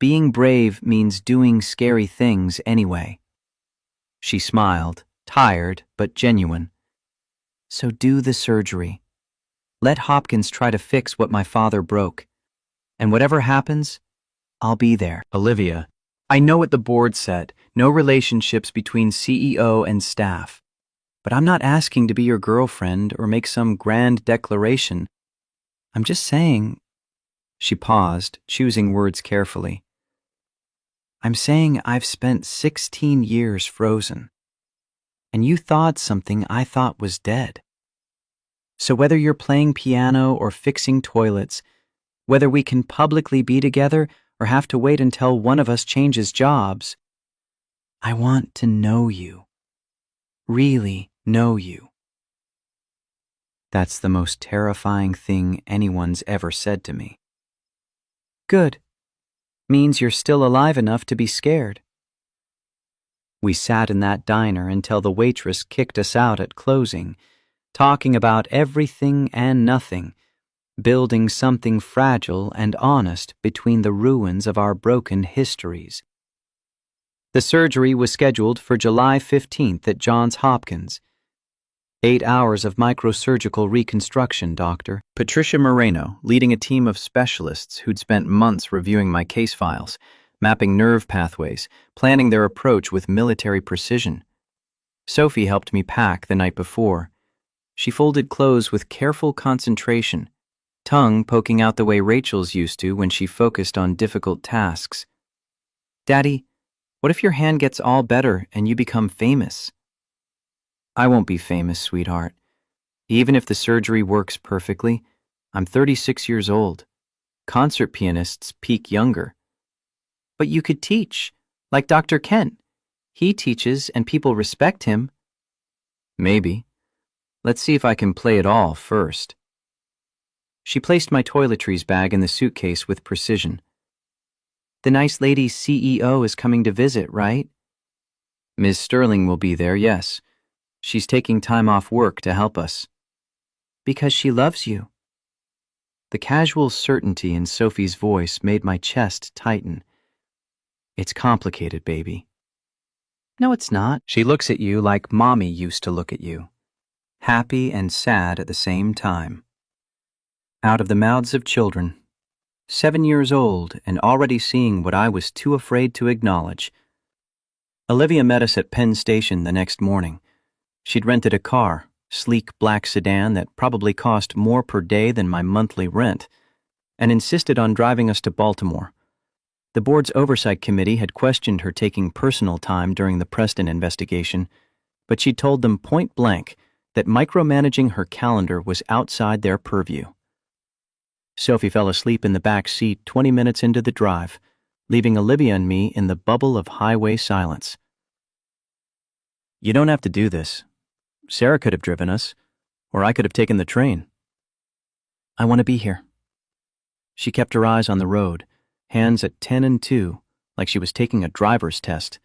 Being brave means doing scary things anyway. She smiled, tired but genuine. So do the surgery. Let Hopkins try to fix what my father broke. And whatever happens, I'll be there. Olivia, I know what the board said, no relationships between CEO and staff. But I'm not asking to be your girlfriend or make some grand declaration. I'm just saying. She paused, choosing words carefully. I'm saying I've spent 16 years frozen. And you thawed something I thought was dead. So whether you're playing piano or fixing toilets, whether we can publicly be together or have to wait until one of us changes jobs, I want to know you. Really know you. That's the most terrifying thing anyone's ever said to me. Good. Means you're still alive enough to be scared. We sat in that diner until the waitress kicked us out at closing, talking about everything and nothing, building something fragile and honest between the ruins of our broken histories. The surgery was scheduled for July 15th at Johns Hopkins. 8 hours of microsurgical reconstruction, Doctor. Patricia Moreno, leading a team of specialists who'd spent months reviewing my case files, mapping nerve pathways, planning their approach with military precision. Sophie helped me pack the night before. She folded clothes with careful concentration, tongue poking out the way Rachel's used to when she focused on difficult tasks. Daddy, what if your hand gets all better and you become famous? I won't be famous, sweetheart. Even if the surgery works perfectly, I'm 36 years old. Concert pianists peak younger. But you could teach, like Dr. Kent. He teaches and people respect him. Maybe. Let's see if I can play it all first. She placed my toiletries bag in the suitcase with precision. The nice lady's CEO is coming to visit, right? Ms. Sterling will be there, yes. She's taking time off work to help us. Because she loves you. The casual certainty in Sophie's voice made my chest tighten. It's complicated, baby. No, it's not. She looks at you like Mommy used to look at you. Happy and sad at the same time. Out of the mouths of children. 7 years old and already seeing what I was too afraid to acknowledge. Olivia met us at Penn Station the next morning. She'd rented a car, sleek black sedan that probably cost more per day than my monthly rent, and insisted on driving us to Baltimore. The board's oversight committee had questioned her taking personal time during the Preston investigation, but she told them point blank that micromanaging her calendar was outside their purview. Sophie fell asleep in the back seat 20 minutes into the drive, leaving Olivia and me in the bubble of highway silence. You don't have to do this. Sarah could have driven us, or I could have taken the train. I want to be here. She kept her eyes on the road, hands at 10 and 2, like she was taking a driver's test.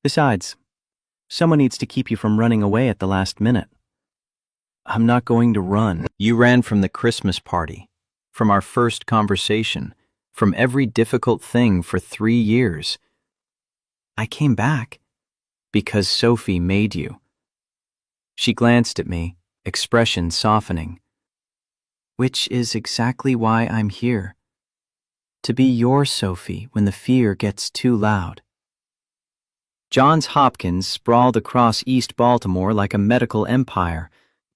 Besides, someone needs to keep you from running away at the last minute. I'm not going to run. You ran from the Christmas party, from our first conversation, from every difficult thing for 3 years. I came back because Sophie made you. She glanced at me, expression softening. Which is exactly why I'm here. To be your Sophie when the fear gets too loud. Johns Hopkins sprawled across East Baltimore like a medical empire.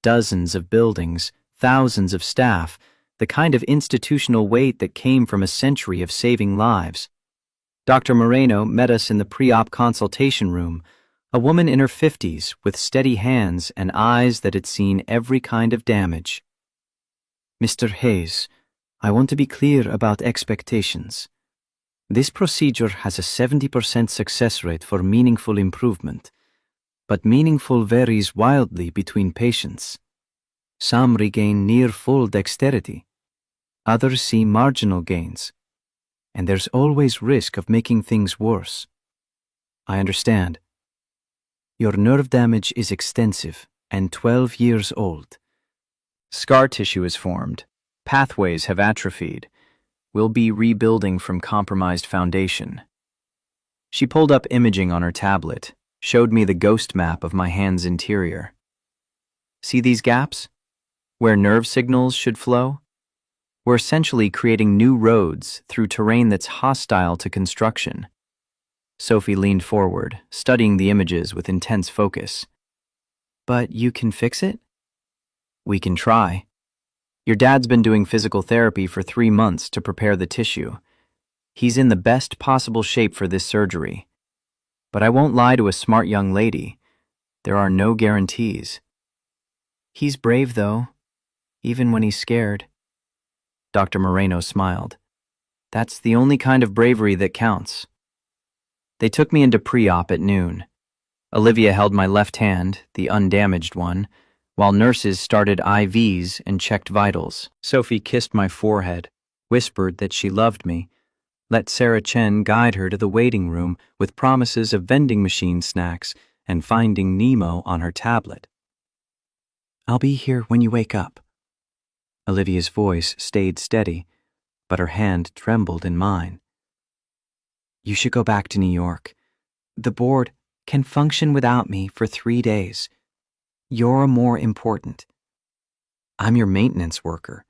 Dozens of buildings, thousands of staff, the kind of institutional weight that came from a century of saving lives. Dr. Moreno met us in the pre-op consultation room, a woman in her 50s with steady hands and eyes that had seen every kind of damage. Mr. Hayes, I want to be clear about expectations. This procedure has a 70% success rate for meaningful improvement, but meaningful varies wildly between patients. Some regain near full dexterity. Others see marginal gains. And there's always risk of making things worse. I understand. Your nerve damage is extensive and 12 years old. Scar tissue is formed. Pathways have atrophied. We'll be rebuilding from compromised foundation. She pulled up imaging on her tablet, showed me the ghost map of my hand's interior. See these gaps? Where nerve signals should flow? We're essentially creating new roads through terrain that's hostile to construction. Sophie leaned forward, studying the images with intense focus. But you can fix it? We can try. Your dad's been doing physical therapy for 3 months to prepare the tissue. He's in the best possible shape for this surgery. But I won't lie to a smart young lady. There are no guarantees. He's brave, though, even when he's scared. Dr. Moreno smiled. That's the only kind of bravery that counts. They took me into pre-op at noon. Olivia held my left hand, the undamaged one, while nurses started IVs and checked vitals. Sophie kissed my forehead, whispered that she loved me, let Sarah Chen guide her to the waiting room with promises of vending machine snacks and Finding Nemo on her tablet. I'll be here when you wake up. Olivia's voice stayed steady, but her hand trembled in mine. You should go back to New York. The board can function without me for 3 days. You're more important. I'm your maintenance worker.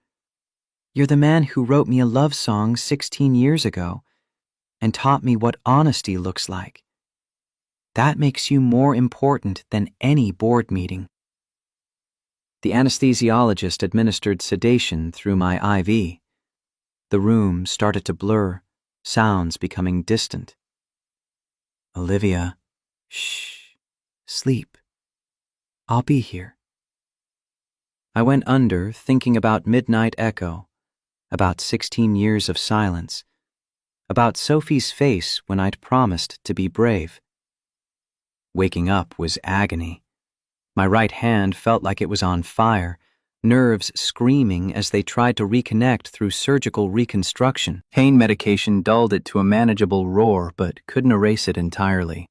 You're the man who wrote me a love song 16 years ago and taught me what honesty looks like. That makes you more important than any board meeting. The anesthesiologist administered sedation through my IV. The room started to blur, sounds becoming distant. Olivia, shh, sleep. I'll be here. I went under thinking about Midnight Echo, about 16 years of silence, about Sophie's face when I'd promised to be brave. Waking up was agony. My right hand felt like it was on fire, nerves screaming as they tried to reconnect through surgical reconstruction. Pain medication dulled it to a manageable roar, but couldn't erase it entirely.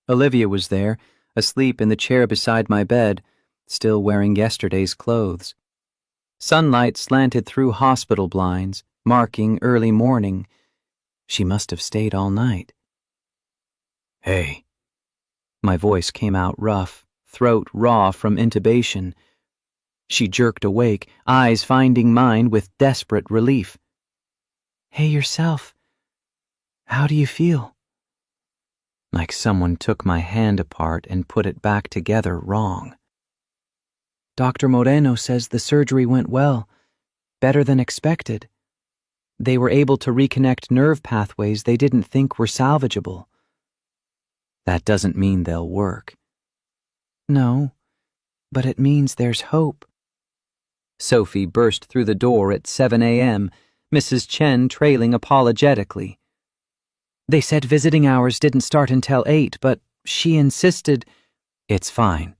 Olivia was there, asleep in the chair beside my bed, still wearing yesterday's clothes. Sunlight slanted through hospital blinds, marking early morning. She must have stayed all night. "Hey." My voice came out rough, throat raw from intubation. She jerked awake, eyes finding mine with desperate relief. "Hey, yourself. How do you feel?" Like someone took my hand apart and put it back together wrong. "Dr. Moreno says the surgery went well, better than expected. They were able to reconnect nerve pathways they didn't think were salvageable." "That doesn't mean they'll work." "No, but it means there's hope." Sophie burst through the door at 7 a.m., Mrs. Chen trailing apologetically. "They said visiting hours didn't start until 8, but she insisted—" "It's fine."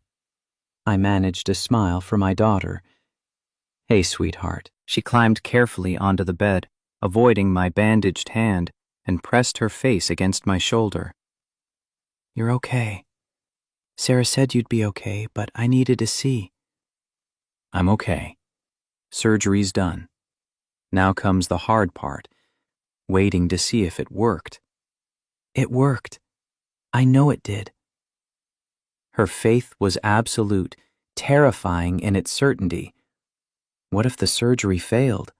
I managed a smile for my daughter. "Hey, sweetheart." She climbed carefully onto the bed, avoiding my bandaged hand, and pressed her face against my shoulder. "You're okay. Sarah said you'd be okay, but I needed to see." "I'm okay. Surgery's done. Now comes the hard part, waiting to see if it worked." "It worked. I know it did." Her faith was absolute, terrifying in its certainty. What if the surgery failed?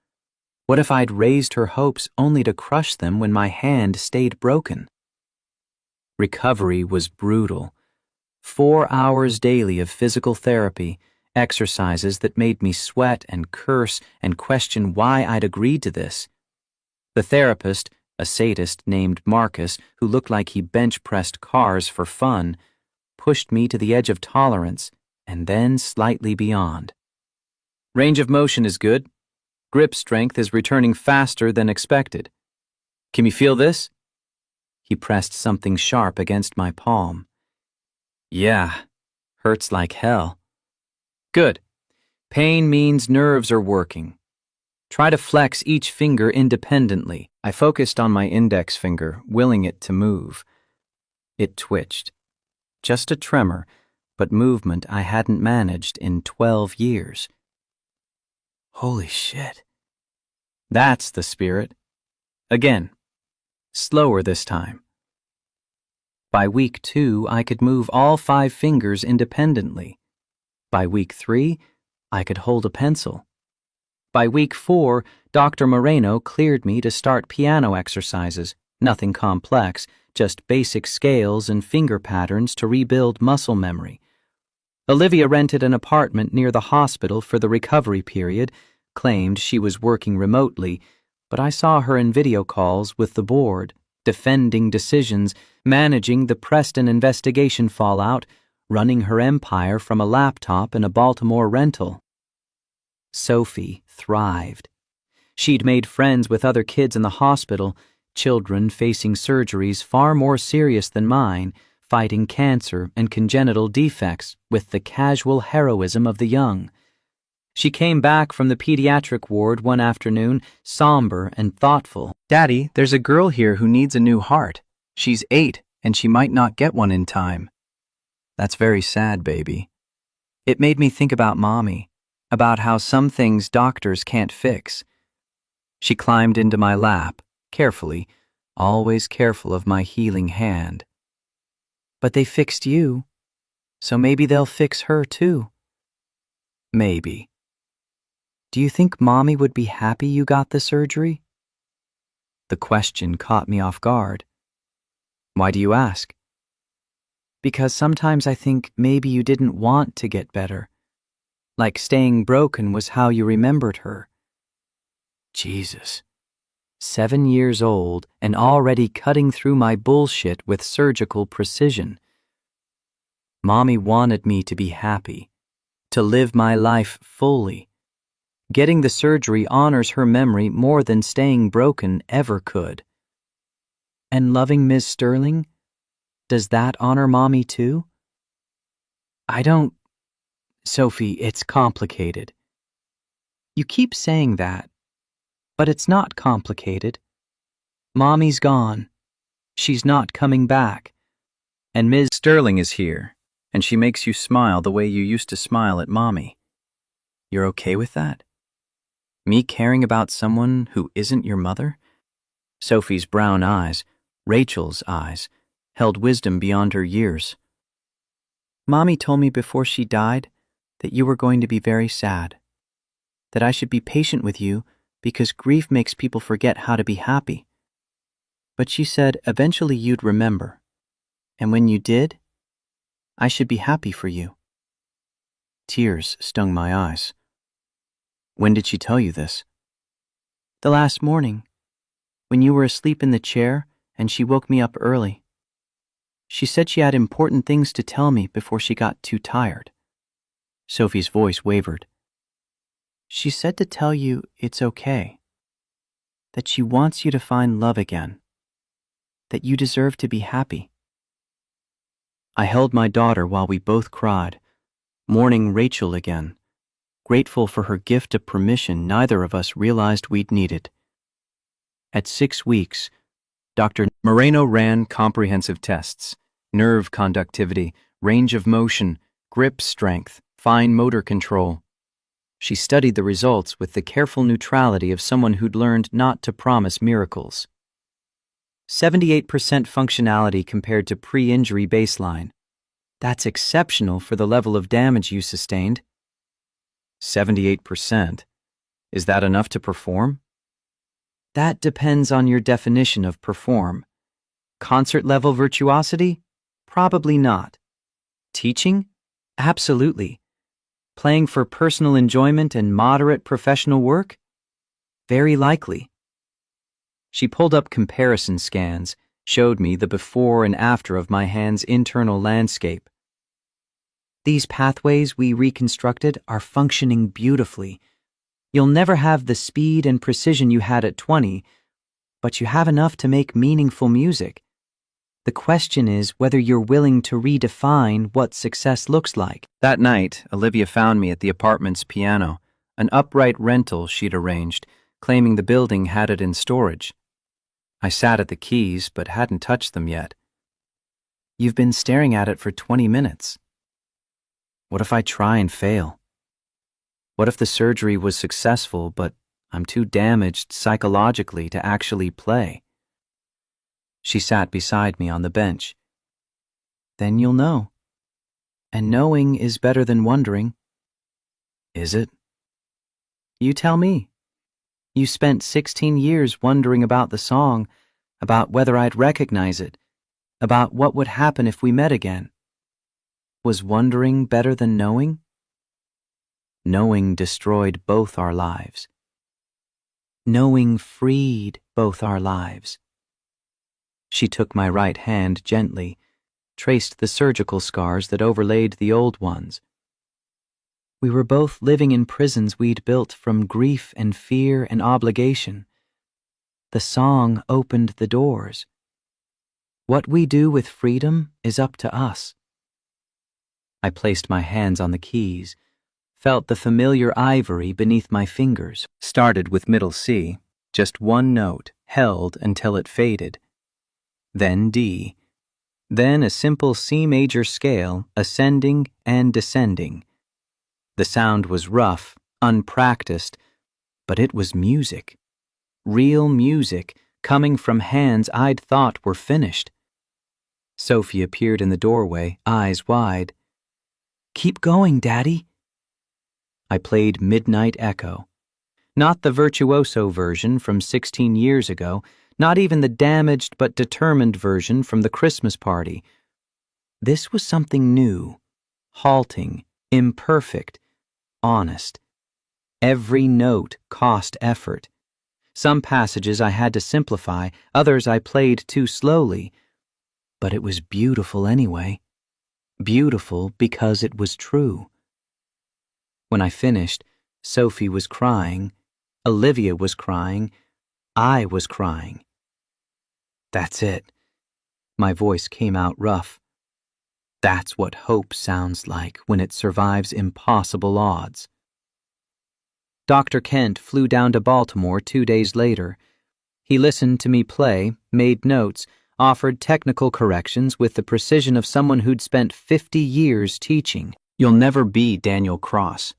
What if I'd raised her hopes only to crush them when my hand stayed broken? Recovery was brutal. 4 hours daily of physical therapy, exercises that made me sweat and curse and question why I'd agreed to this. The therapist, a sadist named Marcus who looked like he bench-pressed cars for fun, pushed me to the edge of tolerance and then slightly beyond. "Range of motion is good. Grip strength is returning faster than expected. Can you feel this?" He pressed something sharp against my palm. "Yeah, hurts like hell." "Good. Pain means nerves are working. Try to flex each finger independently." I focused on my index finger, willing it to move. It twitched. Just a tremor, but movement I hadn't managed in 12 years. Holy shit. That's the spirit. Again. Slower this time. By week 2, I could move all 5 fingers independently. By week 3, I could hold a pencil. By week 4, Dr. Moreno cleared me to start piano exercises, nothing complex, just basic scales and finger patterns to rebuild muscle memory. Olivia rented an apartment near the hospital for the recovery period, claimed she was working remotely, but I saw her in video calls with the board, defending decisions, managing the Preston investigation fallout, running her empire from a laptop in a Baltimore rental. Sophie thrived. She'd made friends with other kids in the hospital, children facing surgeries far more serious than mine, fighting cancer and congenital defects with the casual heroism of the young. She came back from the pediatric ward one afternoon, somber and thoughtful. "Daddy, there's a girl here who needs a new heart. She's 8, and she might not get one in time." "That's very sad, baby." It made me think about Mommy, about how some things doctors can't fix. She climbed into my lap, carefully, always careful of my healing hand. "But they fixed you, so maybe they'll fix her too." "Maybe." "Do you think Mommy would be happy you got the surgery?" The question caught me off guard. "Why do you ask?" "Because sometimes I think maybe you didn't want to get better. Like staying broken was how you remembered her." Jesus. 7 years old and already cutting through my bullshit with surgical precision. Mommy wanted me to be happy, to live my life fully. Getting the surgery honors her memory more than staying broken ever could. And loving Ms. Sterling? Does that honor Mommy too? I don't... Sophie, it's complicated. You keep saying that, but it's not complicated. Mommy's gone. She's not coming back. And Ms. Sterling is here, and she makes you smile the way you used to smile at Mommy. You're okay with that? Me caring about someone who isn't your mother? Sophie's brown eyes, Rachel's eyes, held wisdom beyond her years. Mommy told me before she died that you were going to be very sad, that I should be patient with you because grief makes people forget how to be happy. But she said eventually you'd remember, and when you did, I should be happy for you. Tears stung my eyes. When did she tell you this? The last morning, when you were asleep in the chair and she woke me up early. She said she had important things to tell me before she got too tired. Sophie's voice wavered. She said to tell you it's okay, that she wants you to find love again, that you deserve to be happy. I held my daughter while we both cried, mourning Rachel again, grateful for her gift of permission neither of us realized we'd needed. At 6 weeks, Dr. Moreno ran comprehensive tests, nerve conductivity, range of motion, grip strength, fine motor control. She studied the results with the careful neutrality of someone who'd learned not to promise miracles. 78% functionality compared to pre-injury baseline. That's exceptional for the level of damage you sustained. 78%. Is that enough to perform? That depends on your definition of perform. Concert-level virtuosity? Probably not. Teaching? Absolutely. Playing for personal enjoyment and moderate professional work? Very likely. She pulled up comparison scans, showed me the before and after of my hand's internal landscape. These pathways we reconstructed are functioning beautifully. You'll never have the speed and precision you had at 20, but you have enough to make meaningful music. The question is whether you're willing to redefine what success looks like. That night, Olivia found me at the apartment's piano, an upright rental she'd arranged, claiming the building had it in storage. I sat at the keys, but hadn't touched them yet. You've been staring at it for 20 minutes. What if I try and fail? What if the surgery was successful, but I'm too damaged psychologically to actually play? She sat beside me on the bench. Then you'll know. And knowing is better than wondering. Is it? You tell me. You spent 16 years wondering about the song, about whether I'd recognize it, about what would happen if we met again. Was wondering better than knowing? Knowing destroyed both our lives. Knowing freed both our lives. She took my right hand gently, traced the surgical scars that overlaid the old ones. We were both living in prisons we'd built from grief and fear and obligation. The song opened the doors. What we do with freedom is up to us. I placed my hands on the keys, felt the familiar ivory beneath my fingers, started with middle C, just one note, held until it faded. Then D. Then a simple C major scale, ascending and descending. The sound was rough, unpracticed, but it was music. Real music, coming from hands I'd thought were finished. Sophie appeared in the doorway, eyes wide. Keep going, Daddy. I played Midnight Echo. Not the virtuoso version from 16 years ago, not even the damaged but determined version from the Christmas party. This was something new, halting, imperfect, honest. Every note cost effort. Some passages I had to simplify, others I played too slowly. But it was beautiful anyway. Beautiful because it was true. When I finished, Sophie was crying, Olivia was crying, I was crying. That's it. My voice came out rough. That's what hope sounds like when it survives impossible odds. Dr. Kent flew down to Baltimore 2 days later. He listened to me play, made notes, offered technical corrections with the precision of someone who'd spent 50 years teaching. You'll never be Daniel Cross.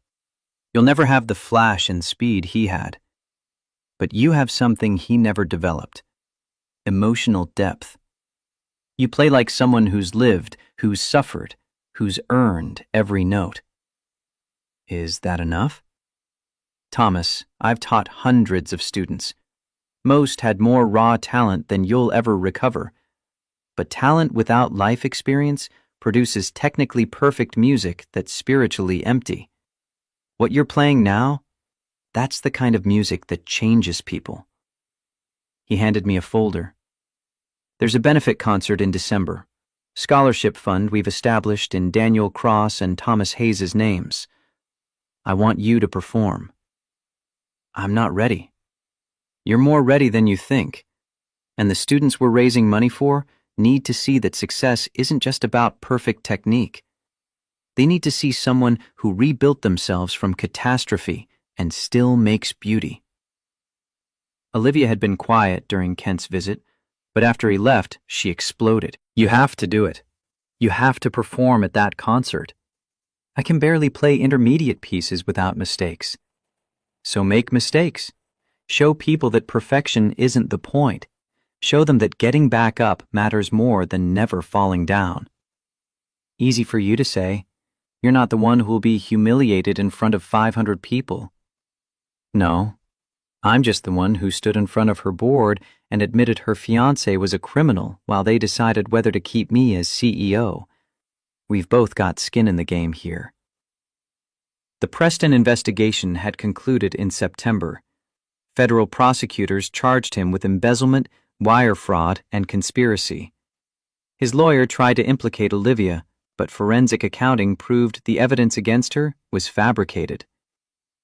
You'll never have the flash and speed he had. But you have something he never developed: emotional depth. You play like someone who's lived, who's suffered, who's earned every note. Is that enough? Thomas, I've taught hundreds of students. Most had more raw talent than you'll ever recover. But talent without life experience produces technically perfect music that's spiritually empty. What you're playing now, that's the kind of music that changes people. He handed me a folder. There's a benefit concert in December. Scholarship fund we've established in Daniel Cross and Thomas Hayes' names. I want you to perform. I'm not ready. You're more ready than you think. And the students we're raising money for need to see that success isn't just about perfect technique. They need to see someone who rebuilt themselves from catastrophe and still makes beauty. Olivia had been quiet during Kent's visit, but after he left, she exploded. You have to do it. You have to perform at that concert. I can barely play intermediate pieces without mistakes. So make mistakes. Show people that perfection isn't the point. Show them that getting back up matters more than never falling down. Easy for you to say. You're not the one who will be humiliated in front of 500 people. No, I'm just the one who stood in front of her board and admitted her fiancé was a criminal while they decided whether to keep me as CEO. We've both got skin in the game here. The Preston investigation had concluded in September. Federal prosecutors charged him with embezzlement, wire fraud, and conspiracy. His lawyer tried to implicate Olivia, but forensic accounting proved the evidence against her was fabricated.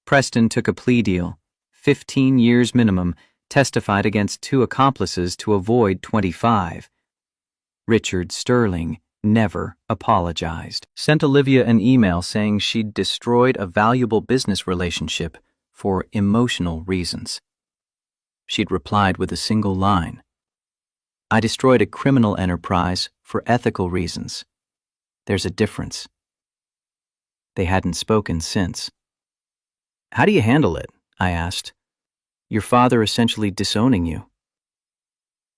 Preston took a plea deal, 15 years minimum, testified against 2 accomplices to avoid 25. Richard Sterling never apologized. Sent Olivia an email saying she'd destroyed a valuable business relationship for emotional reasons. She'd replied with a single line: I destroyed a criminal enterprise for ethical reasons. There's a difference. They hadn't spoken since. How do you handle it? I asked. Your father essentially disowning you.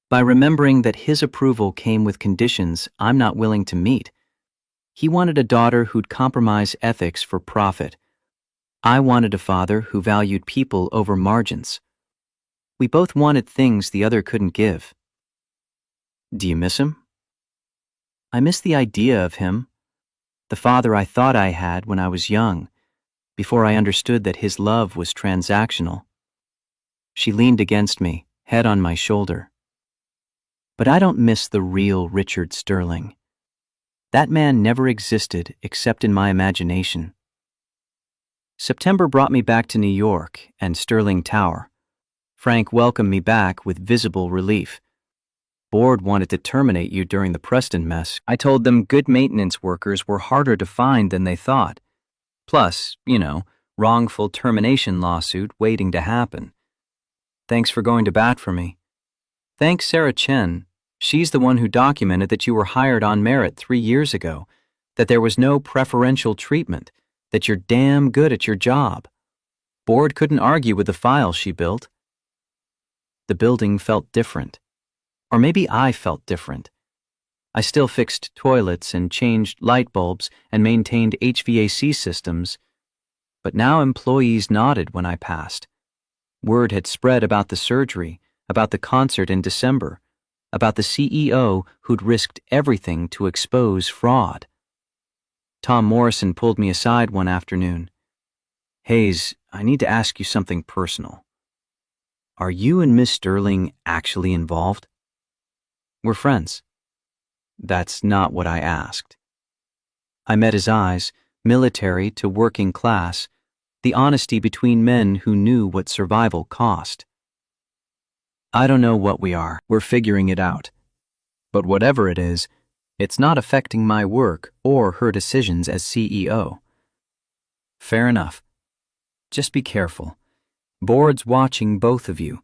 By remembering that his approval came with conditions I'm not willing to meet. He wanted a daughter who'd compromise ethics for profit. I wanted a father who valued people over margins. We both wanted things the other couldn't give. Do you miss him? I miss the idea of him, the father I thought I had when I was young, before I understood that his love was transactional. She leaned against me, head on my shoulder. But I don't miss the real Richard Sterling. That man never existed except in my imagination. September brought me back to New York and Sterling Tower. Frank welcomed me back with visible relief. Board wanted to terminate you during the Preston mess. I told them good maintenance workers were harder to find than they thought. Plus, wrongful termination lawsuit waiting to happen. Thanks for going to bat for me. Thanks Sarah Chen. She's the one who documented that you were hired on merit 3 years ago, that there was no preferential treatment, that you're damn good at your job. Board couldn't argue with the file she built. The building felt different. Or maybe I felt different. I still fixed toilets and changed light bulbs and maintained HVAC systems, but now employees nodded when I passed. Word had spread about the surgery, about the concert in December, about the CEO who'd risked everything to expose fraud. Tom Morrison pulled me aside one afternoon. Hayes, I need to ask you something personal. Are you and Miss Sterling actually involved? We're friends. That's not what I asked. I met his eyes, military to working class, the honesty between men who knew what survival cost. I don't know what we are. We're figuring it out. But whatever it is, it's not affecting my work or her decisions as CEO. Fair enough. Just be careful. Board's watching both of you.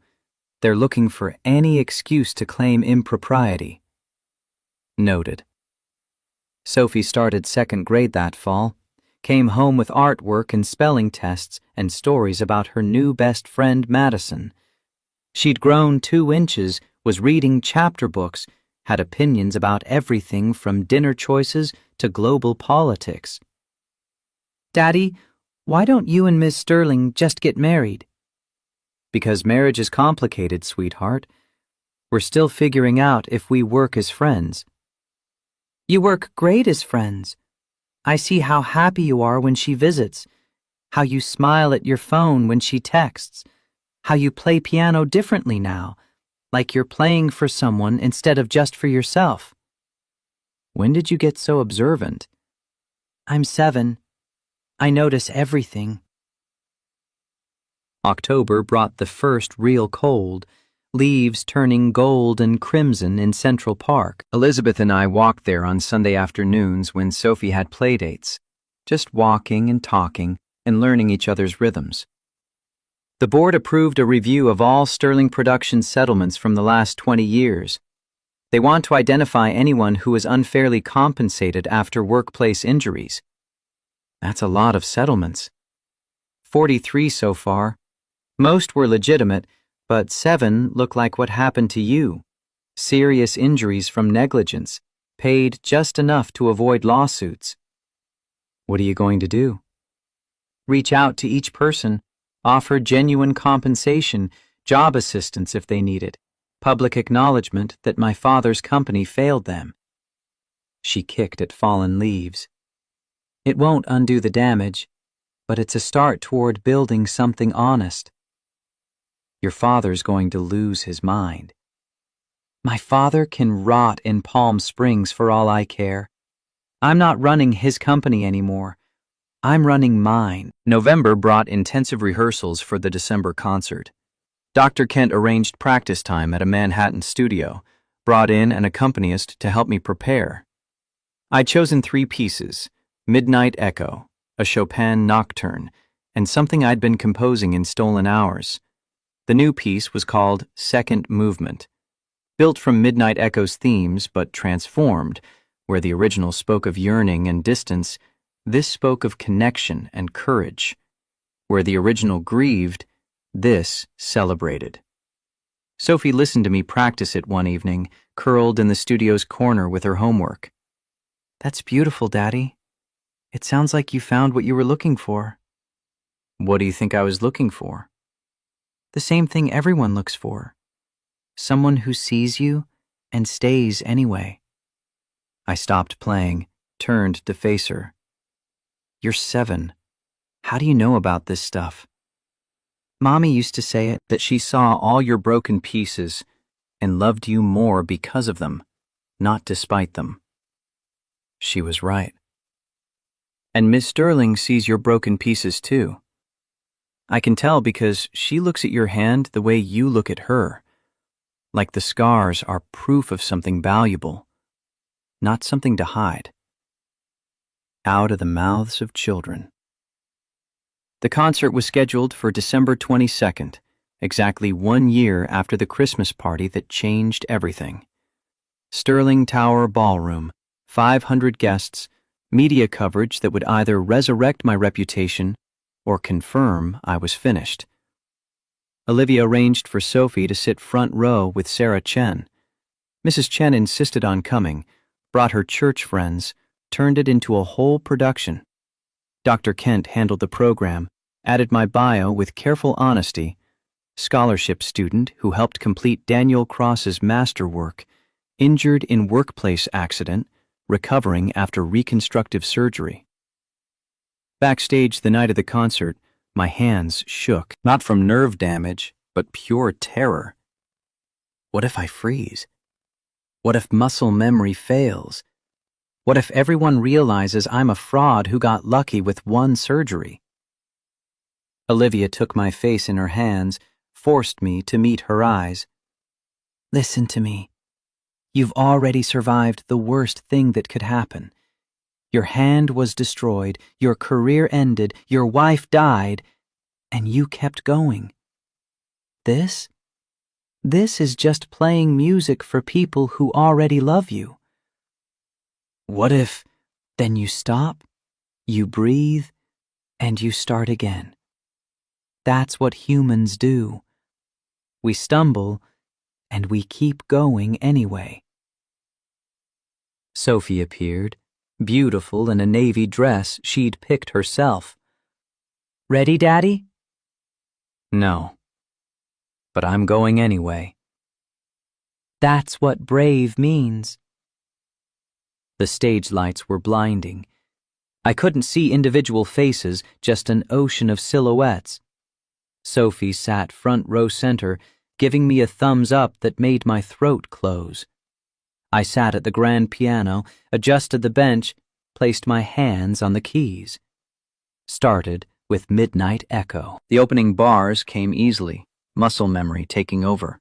They're looking for any excuse to claim impropriety. Noted. Sophie started second grade that fall, came home with artwork and spelling tests and stories about her new best friend Madison. She'd grown 2 inches, was reading chapter books, had opinions about everything from dinner choices to global politics. "Daddy, why don't you and Miss Sterling just get married?" "Because marriage is complicated, sweetheart. We're still figuring out if we work as friends." "You work great as friends. I see how happy you are when she visits, how you smile at your phone when she texts, how you play piano differently now, like you're playing for someone instead of just for yourself." "When did you get so observant?" "I'm 7. I notice everything." October brought the first real cold, leaves turning gold and crimson in Central Park. Elizabeth and I walked there on Sunday afternoons when Sophie had playdates, just walking and talking and learning each other's rhythms. The board approved a review of all Sterling Productions settlements from the last 20 years. They want to identify anyone who was unfairly compensated after workplace injuries. That's a lot of settlements. 43 so far. Most were legitimate, but 7 look like what happened to you. Serious injuries from negligence, paid just enough to avoid lawsuits. What are you going to do? Reach out to each person, offer genuine compensation, job assistance if they need it, public acknowledgement that my father's company failed them. She kicked at fallen leaves. It won't undo the damage, but it's a start toward building something honest. Your father's going to lose his mind. My father can rot in Palm Springs for all I care. I'm not running his company anymore. I'm running mine. November brought intensive rehearsals for the December concert. Dr. Kent arranged practice time at a Manhattan studio, brought in an accompanist to help me prepare. I'd chosen 3 pieces: Midnight Echo, a Chopin nocturne, and something I'd been composing in stolen hours. The new piece was called Second Movement, built from Midnight Echo's themes but transformed. Where the original spoke of yearning and distance, this spoke of connection and courage. Where the original grieved, this celebrated. Sophie listened to me practice it one evening, curled in the studio's corner with her homework. "That's beautiful, Daddy. It sounds like you found what you were looking for." "What do you think I was looking for?" "The same thing everyone looks for. Someone who sees you and stays anyway." I stopped playing, turned to face her. "You're 7. How do you know about this stuff?" "Mommy used to say it, that she saw all your broken pieces and loved you more because of them, not despite them." She was right. "And Miss Sterling sees your broken pieces too. I can tell because she looks at your hand the way you look at her, like the scars are proof of something valuable, not something to hide." Out of the mouths of children. The concert was scheduled for December 22nd, exactly 1 year after the Christmas party that changed everything. Sterling Tower Ballroom, 500 guests, media coverage that would either resurrect my reputation or confirm I was finished. Olivia arranged for Sophie to sit front row with Sarah Chen. Mrs. Chen insisted on coming, brought her church friends, turned it into a whole production. Dr. Kent handled the program, added my bio with careful honesty, scholarship student who helped complete Daniel Cross's masterwork, injured in workplace accident, recovering after reconstructive surgery. Backstage the night of the concert, my hands shook, not from nerve damage, but pure terror. What if I freeze? What if muscle memory fails? What if everyone realizes I'm a fraud who got lucky with 1 surgery? Olivia took my face in her hands, forced me to meet her eyes. "Listen to me. You've already survived the worst thing that could happen. Your hand was destroyed, your career ended, your wife died, and you kept going. This is just playing music for people who already love you. What if? Then you stop, you breathe, and you start again. That's what humans do. We stumble, and we keep going anyway. Sophie appeared, beautiful in a navy dress she'd picked herself. Ready, Daddy? No. But I'm going anyway. That's what brave means. The stage lights were blinding. I couldn't see individual faces, just an ocean of silhouettes. Sophie sat front row center, giving me a thumbs up that made my throat close. I sat at the grand piano, adjusted the bench, placed my hands on the keys. Started with Midnight Echo. The opening bars came easily, muscle memory taking over.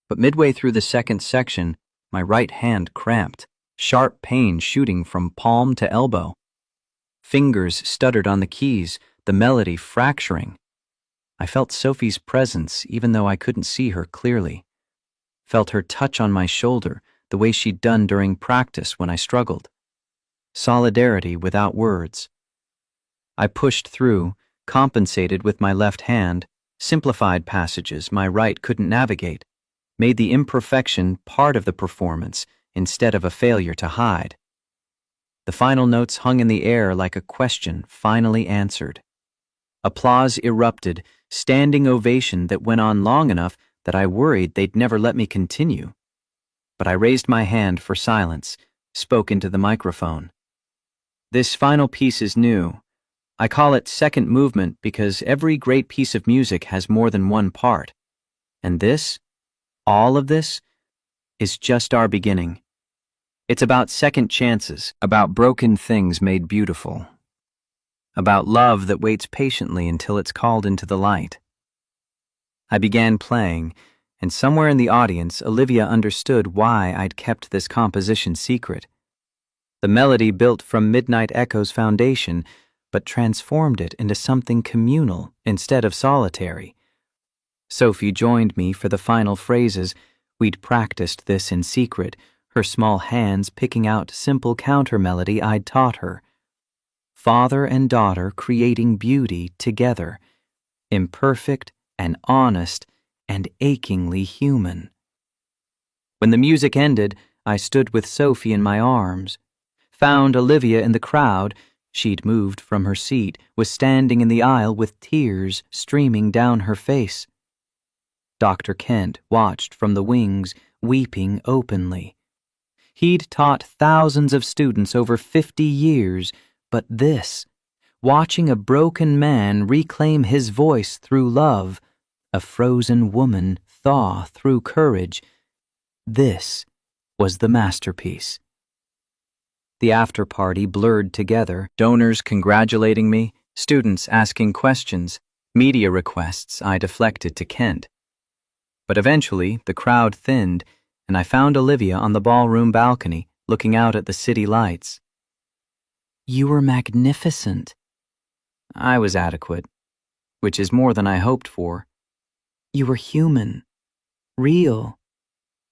But midway through the second section, my right hand cramped, sharp pain shooting from palm to elbow. Fingers stuttered on the keys, the melody fracturing. I felt Sophie's presence even though I couldn't see her clearly. Felt her touch on my shoulder, the way she'd done during practice when I struggled. Solidarity without words. I pushed through, compensated with my left hand, simplified passages my right couldn't navigate, made the imperfection part of the performance instead of a failure to hide. The final notes hung in the air like a question finally answered. Applause erupted, standing ovation that went on long enough that I worried they'd never let me continue. But I raised my hand for silence, spoke into the microphone. This final piece is new. I call it second movement because every great piece of music has more than one part. And this, all of this, is just our beginning. It's about second chances, about broken things made beautiful, about love that waits patiently until it's called into the light. I began playing, and somewhere in the audience, Olivia understood why I'd kept this composition secret. The melody built from Midnight Echo's foundation, but transformed it into something communal instead of solitary. Sophie joined me for the final phrases. We'd practiced this in secret, her small hands picking out simple counter melody I'd taught her. Father and daughter creating beauty together, imperfect and honest and achingly human. When the music ended, I stood with Sophie in my arms, found Olivia in the crowd. She'd moved from her seat, was standing in the aisle with tears streaming down her face. Dr. Kent watched from the wings, weeping openly. He'd taught thousands of students over 50 years, but this, watching a broken man reclaim his voice through love, a frozen woman thaw through courage, this was the masterpiece. The after-party blurred together, donors congratulating me, students asking questions, media requests I deflected to Kent. But eventually, the crowd thinned, and I found Olivia on the ballroom balcony, looking out at the city lights. You were magnificent. I was adequate, which is more than I hoped for. You were human, real.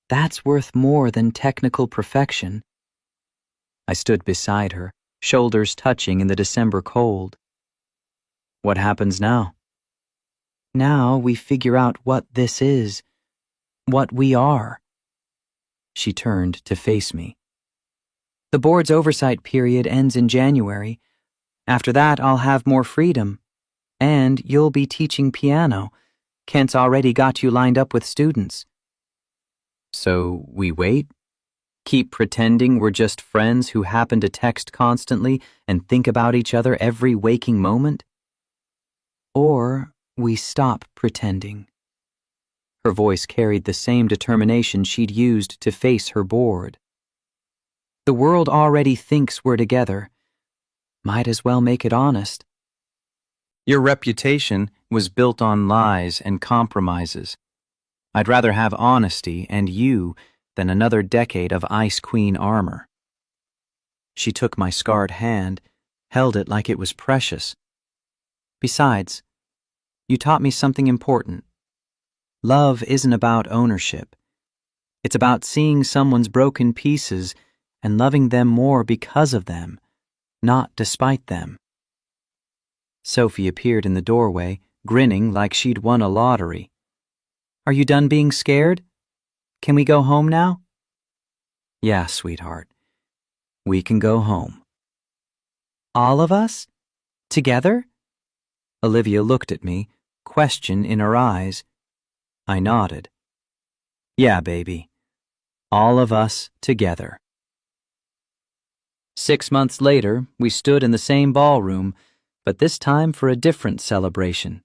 That's worth more than technical perfection. I stood beside her, shoulders touching in the December cold. What happens now? Now we figure out what this is, what we are. She turned to face me. The board's oversight period ends in January. After that, I'll have more freedom. And you'll be teaching piano. Kent's already got you lined up with students. So we wait? Keep pretending we're just friends who happen to text constantly and think about each other every waking moment? Or we stop pretending. Her voice carried the same determination she'd used to face her board. The world already thinks we're together. Might as well make it honest. Your reputation was built on lies and compromises. I'd rather have honesty and you than another decade of Ice Queen armor. She took my scarred hand, held it like it was precious. Besides, you taught me something important. Love isn't about ownership. It's about seeing someone's broken pieces and loving them more because of them, not despite them. Sophie appeared in the doorway, grinning like she'd won a lottery. "Are you done being scared? Can we go home now?" "Yeah, sweetheart. We can go home." "All of us? Together?" Olivia looked at me, question in her eyes. I nodded. "Yeah, baby. All of us together." 6 months later, we stood in the same ballroom, but this time for a different celebration.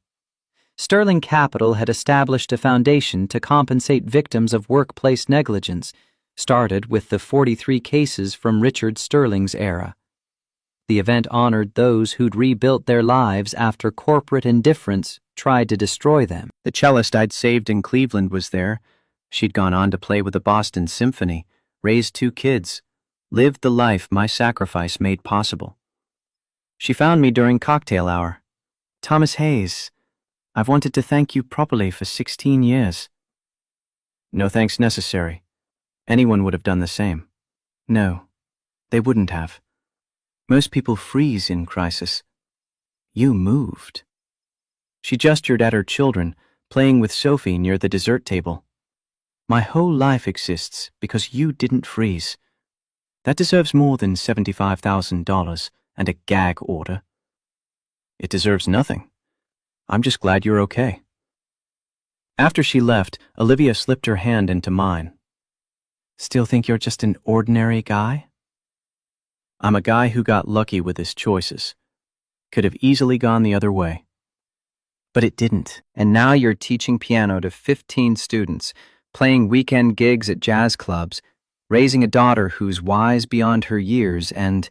Sterling Capital had established a foundation to compensate victims of workplace negligence, started with the 43 cases from Richard Sterling's era. The event honored those who'd rebuilt their lives after corporate indifference tried to destroy them. The cellist I'd saved in Cleveland was there. She'd gone on to play with the Boston Symphony, raised 2 kids, lived the life my sacrifice made possible. She found me during cocktail hour. "Thomas Hayes, I've wanted to thank you properly for 16 years. "No thanks necessary. Anyone would have done the same." "No, they wouldn't have. Most people freeze in crisis. You moved." She gestured at her children, playing with Sophie near the dessert table. "My whole life exists because you didn't freeze. That deserves more than $75,000 and a gag order." "It deserves nothing. I'm just glad you're okay." After she left, Olivia slipped her hand into mine. "Still think you're just an ordinary guy?" "I'm a guy who got lucky with his choices. Could have easily gone the other way. But it didn't." "And now you're teaching piano to 15 students, playing weekend gigs at jazz clubs, raising a daughter who's wise beyond her years and—"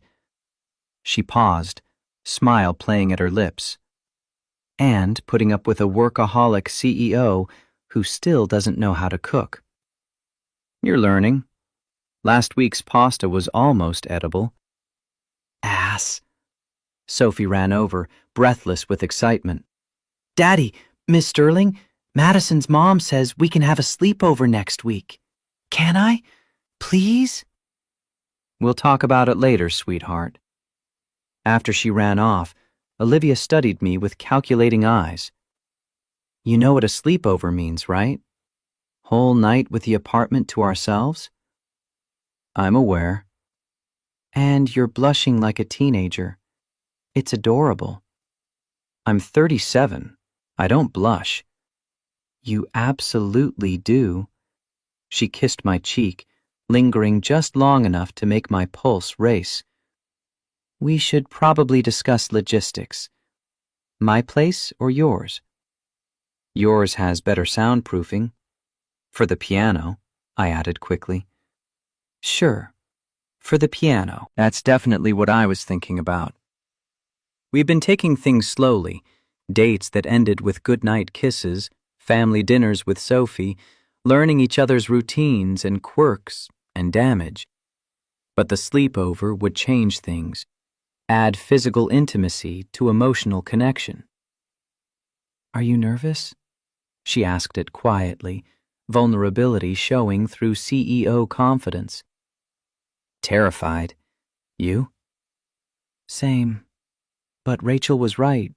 She paused, smile playing at her lips. "And putting up with a workaholic CEO who still doesn't know how to cook." "You're learning. Last week's pasta was almost edible." "Ass." Sophie ran over, breathless with excitement. "Daddy, Miss Sterling, Madison's mom says we can have a sleepover next week. Can I? Please?" "We'll talk about it later, sweetheart." After she ran off, Olivia studied me with calculating eyes. "You know what a sleepover means, right? Whole night with the apartment to ourselves?" "I'm aware." "And you're blushing like a teenager. It's adorable." "I'm 37. I don't blush." "You absolutely do." She kissed my cheek, lingering just long enough to make my pulse race. "We should probably discuss logistics. My place or yours?" "Yours has better soundproofing." "For the piano," I added quickly. "Sure, for the piano." That's definitely what I was thinking about. We've been taking things slowly, dates that ended with goodnight kisses, family dinners with Sophie, learning each other's routines and quirks and damage. But the sleepover would change things, add physical intimacy to emotional connection. "Are you nervous?" She asked it quietly, vulnerability showing through CEO confidence. "Terrified. You?" "Same. But Rachel was right.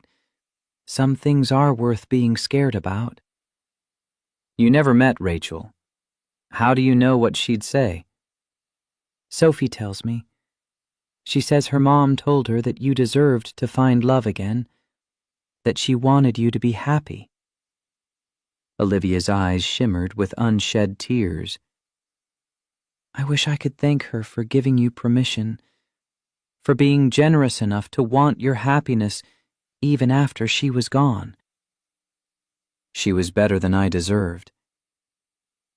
Some things are worth being scared about." "You never met Rachel. How do you know what she'd say?" "Sophie tells me. She says her mom told her that you deserved to find love again, that she wanted you to be happy." Olivia's eyes shimmered with unshed tears. "I wish I could thank her for giving you permission, for being generous enough to want your happiness even after she was gone." "She was better than I deserved."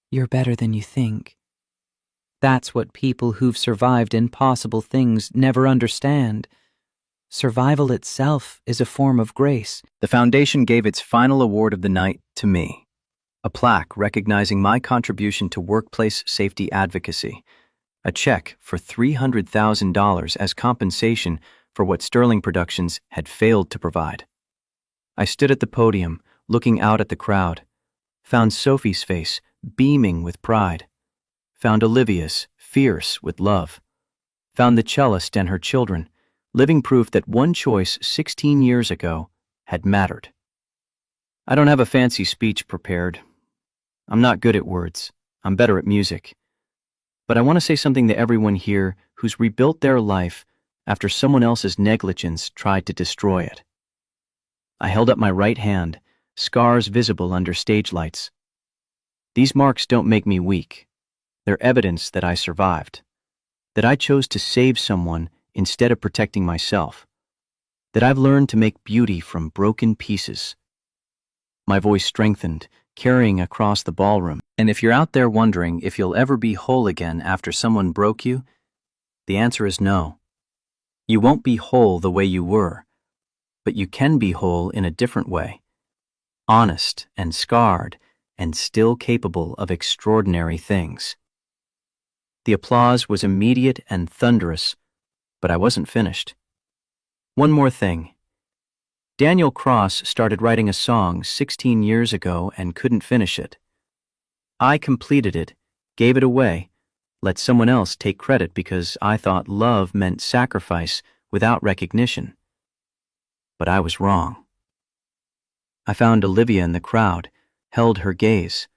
"You're better than you think. That's what people who've survived impossible things never understand. Survival itself is a form of grace." The foundation gave its final award of the night to me, a plaque recognizing my contribution to workplace safety advocacy, a check for $300,000 as compensation for what Sterling Productions had failed to provide. I stood at the podium, looking out at the crowd, found Sophie's face beaming with pride, found Olivia's fierce with love. Found the cellist and her children, living proof that one choice 16 years ago had mattered. I don't have a fancy speech prepared. I'm not good at words. I'm better at music. But I want to say something to everyone here who's rebuilt their life after someone else's negligence tried to destroy it. I held up my right hand, scars visible under stage lights. These marks don't make me weak. They're evidence that I survived, that I chose to save someone instead of protecting myself, that I've learned to make beauty from broken pieces. My voice strengthened, carrying across the ballroom. And if you're out there wondering if you'll ever be whole again after someone broke you, the answer is no. You won't be whole the way you were, but you can be whole in a different way, honest and scarred and still capable of extraordinary things. The applause was immediate and thunderous, but I wasn't finished. One more thing. Daniel Cross started writing a song 16 years ago and couldn't finish it. I completed it, gave it away, let someone else take credit because I thought love meant sacrifice without recognition. But I was wrong. I found Olivia in the crowd, held her gaze.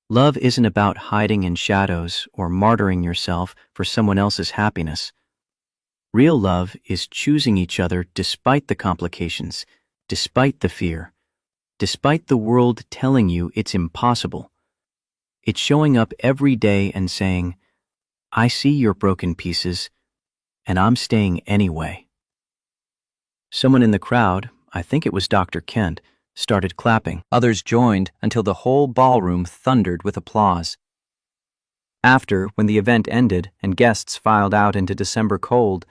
Love isn't about hiding in shadows or martyring yourself for someone else's happiness. Real love is choosing each other despite the complications, despite the fear, despite the world telling you it's impossible. It's showing up every day and saying, I see your broken pieces, and I'm staying anyway. Someone in the crowd, I think it was Dr. Kent, started clapping. Others joined until the whole ballroom thundered with applause. After, when the event ended and guests filed out into December cold,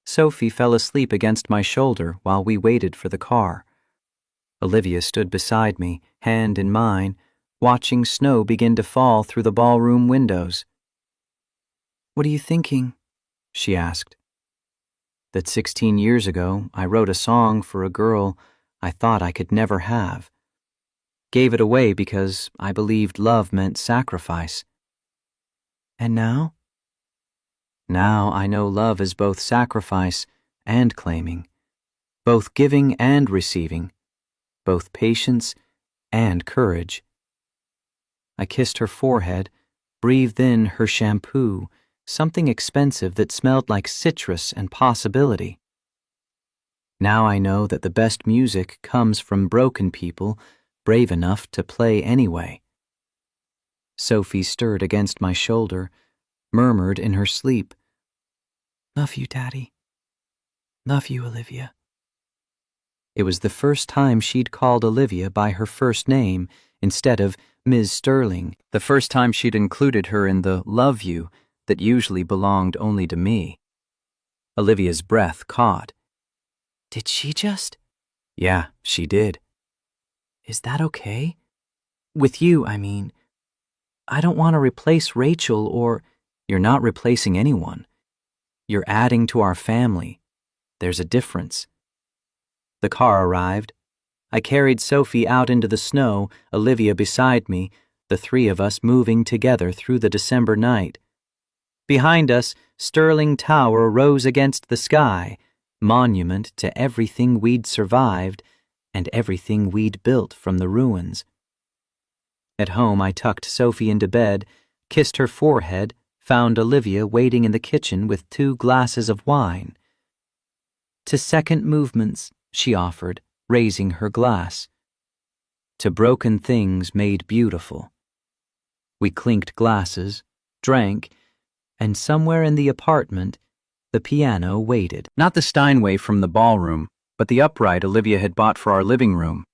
Sophie fell asleep against my shoulder while we waited for the car. Olivia stood beside me, hand in mine, watching snow begin to fall through the ballroom windows. "What are you thinking?" she asked. That 16 years ago I wrote a song for a girl I thought I could never have. Gave it away because I believed love meant sacrifice. And now? Now I know love is both sacrifice and claiming, both giving and receiving, both patience and courage. I kissed her forehead, breathed in her shampoo, something expensive that smelled like citrus and possibility. Now I know that the best music comes from broken people brave enough to play anyway. Sophie stirred against my shoulder, murmured in her sleep, "Love you, Daddy. Love you, Olivia." It was the first time she'd called Olivia by her first name instead of Ms. Sterling, the first time she'd included her in the love you that usually belonged only to me. Olivia's breath caught. "Did she just?" "Yeah, she did." "Is that okay? With you, I mean. I don't want to replace Rachel or—" "You're not replacing anyone. You're adding to our family. There's a difference." The car arrived. I carried Sophie out into the snow, Olivia beside me, the three of us moving together through the December night. Behind us, Sterling Tower rose against the sky, monument to everything we'd survived and everything we'd built from the ruins. At home, I tucked Sophie into bed, kissed her forehead, found Olivia waiting in the kitchen with 2 glasses of wine. "To second movements," she offered, raising her glass. "To broken things made beautiful." We clinked glasses, drank, and somewhere in the apartment, the piano waited. Not the Steinway from the ballroom, but the upright Olivia had bought for our living room.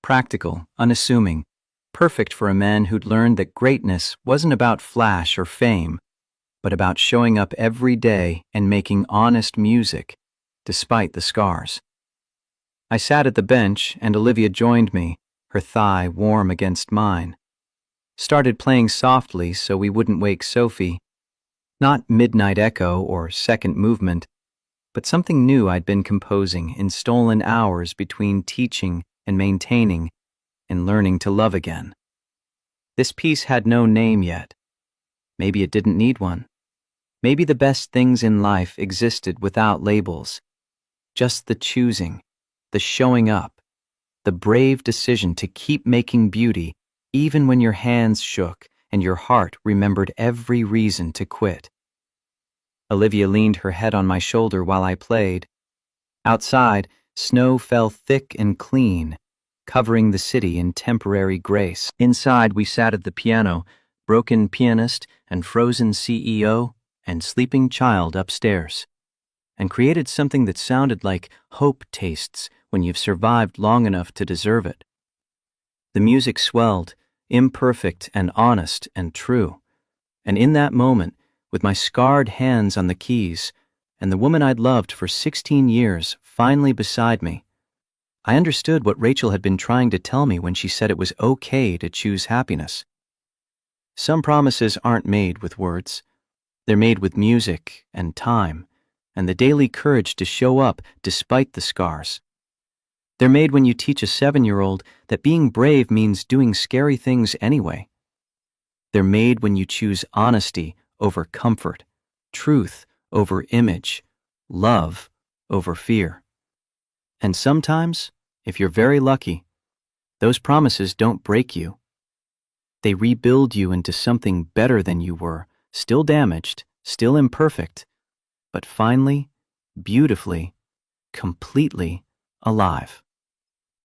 Practical, unassuming, perfect for a man who'd learned that greatness wasn't about flash or fame, but about showing up every day and making honest music, despite the scars. I sat at the bench and Olivia joined me, her thigh warm against mine. Started playing softly so we wouldn't wake Sophie. Not Midnight Echo or Second Movement, but something new I'd been composing in stolen hours between teaching and maintaining and learning to love again. This piece had no name yet. Maybe it didn't need one. Maybe the best things in life existed without labels, just the choosing, the showing up, the brave decision to keep making beauty even when your hands shook and your heart remembered every reason to quit. Olivia leaned her head on my shoulder while I played. Outside, snow fell thick and clean, covering the city in temporary grace. Inside, we sat at the piano, broken pianist and frozen CEO and sleeping child upstairs, and created something that sounded like hope tastes when you've survived long enough to deserve it. The music swelled, imperfect and honest and true, and in that moment, with my scarred hands on the keys, and the woman I'd loved for 16 years finally beside me, I understood what Rachel had been trying to tell me when she said it was okay to choose happiness. Some promises aren't made with words. They're made with music and time, and the daily courage to show up despite the scars. They're made when you teach a 7-year-old that being brave means doing scary things anyway. They're made when you choose honesty over comfort, truth over image, love over fear. And sometimes, if you're very lucky, those promises don't break you. They rebuild you into something better than you were, still damaged, still imperfect, but finally, beautifully, completely alive.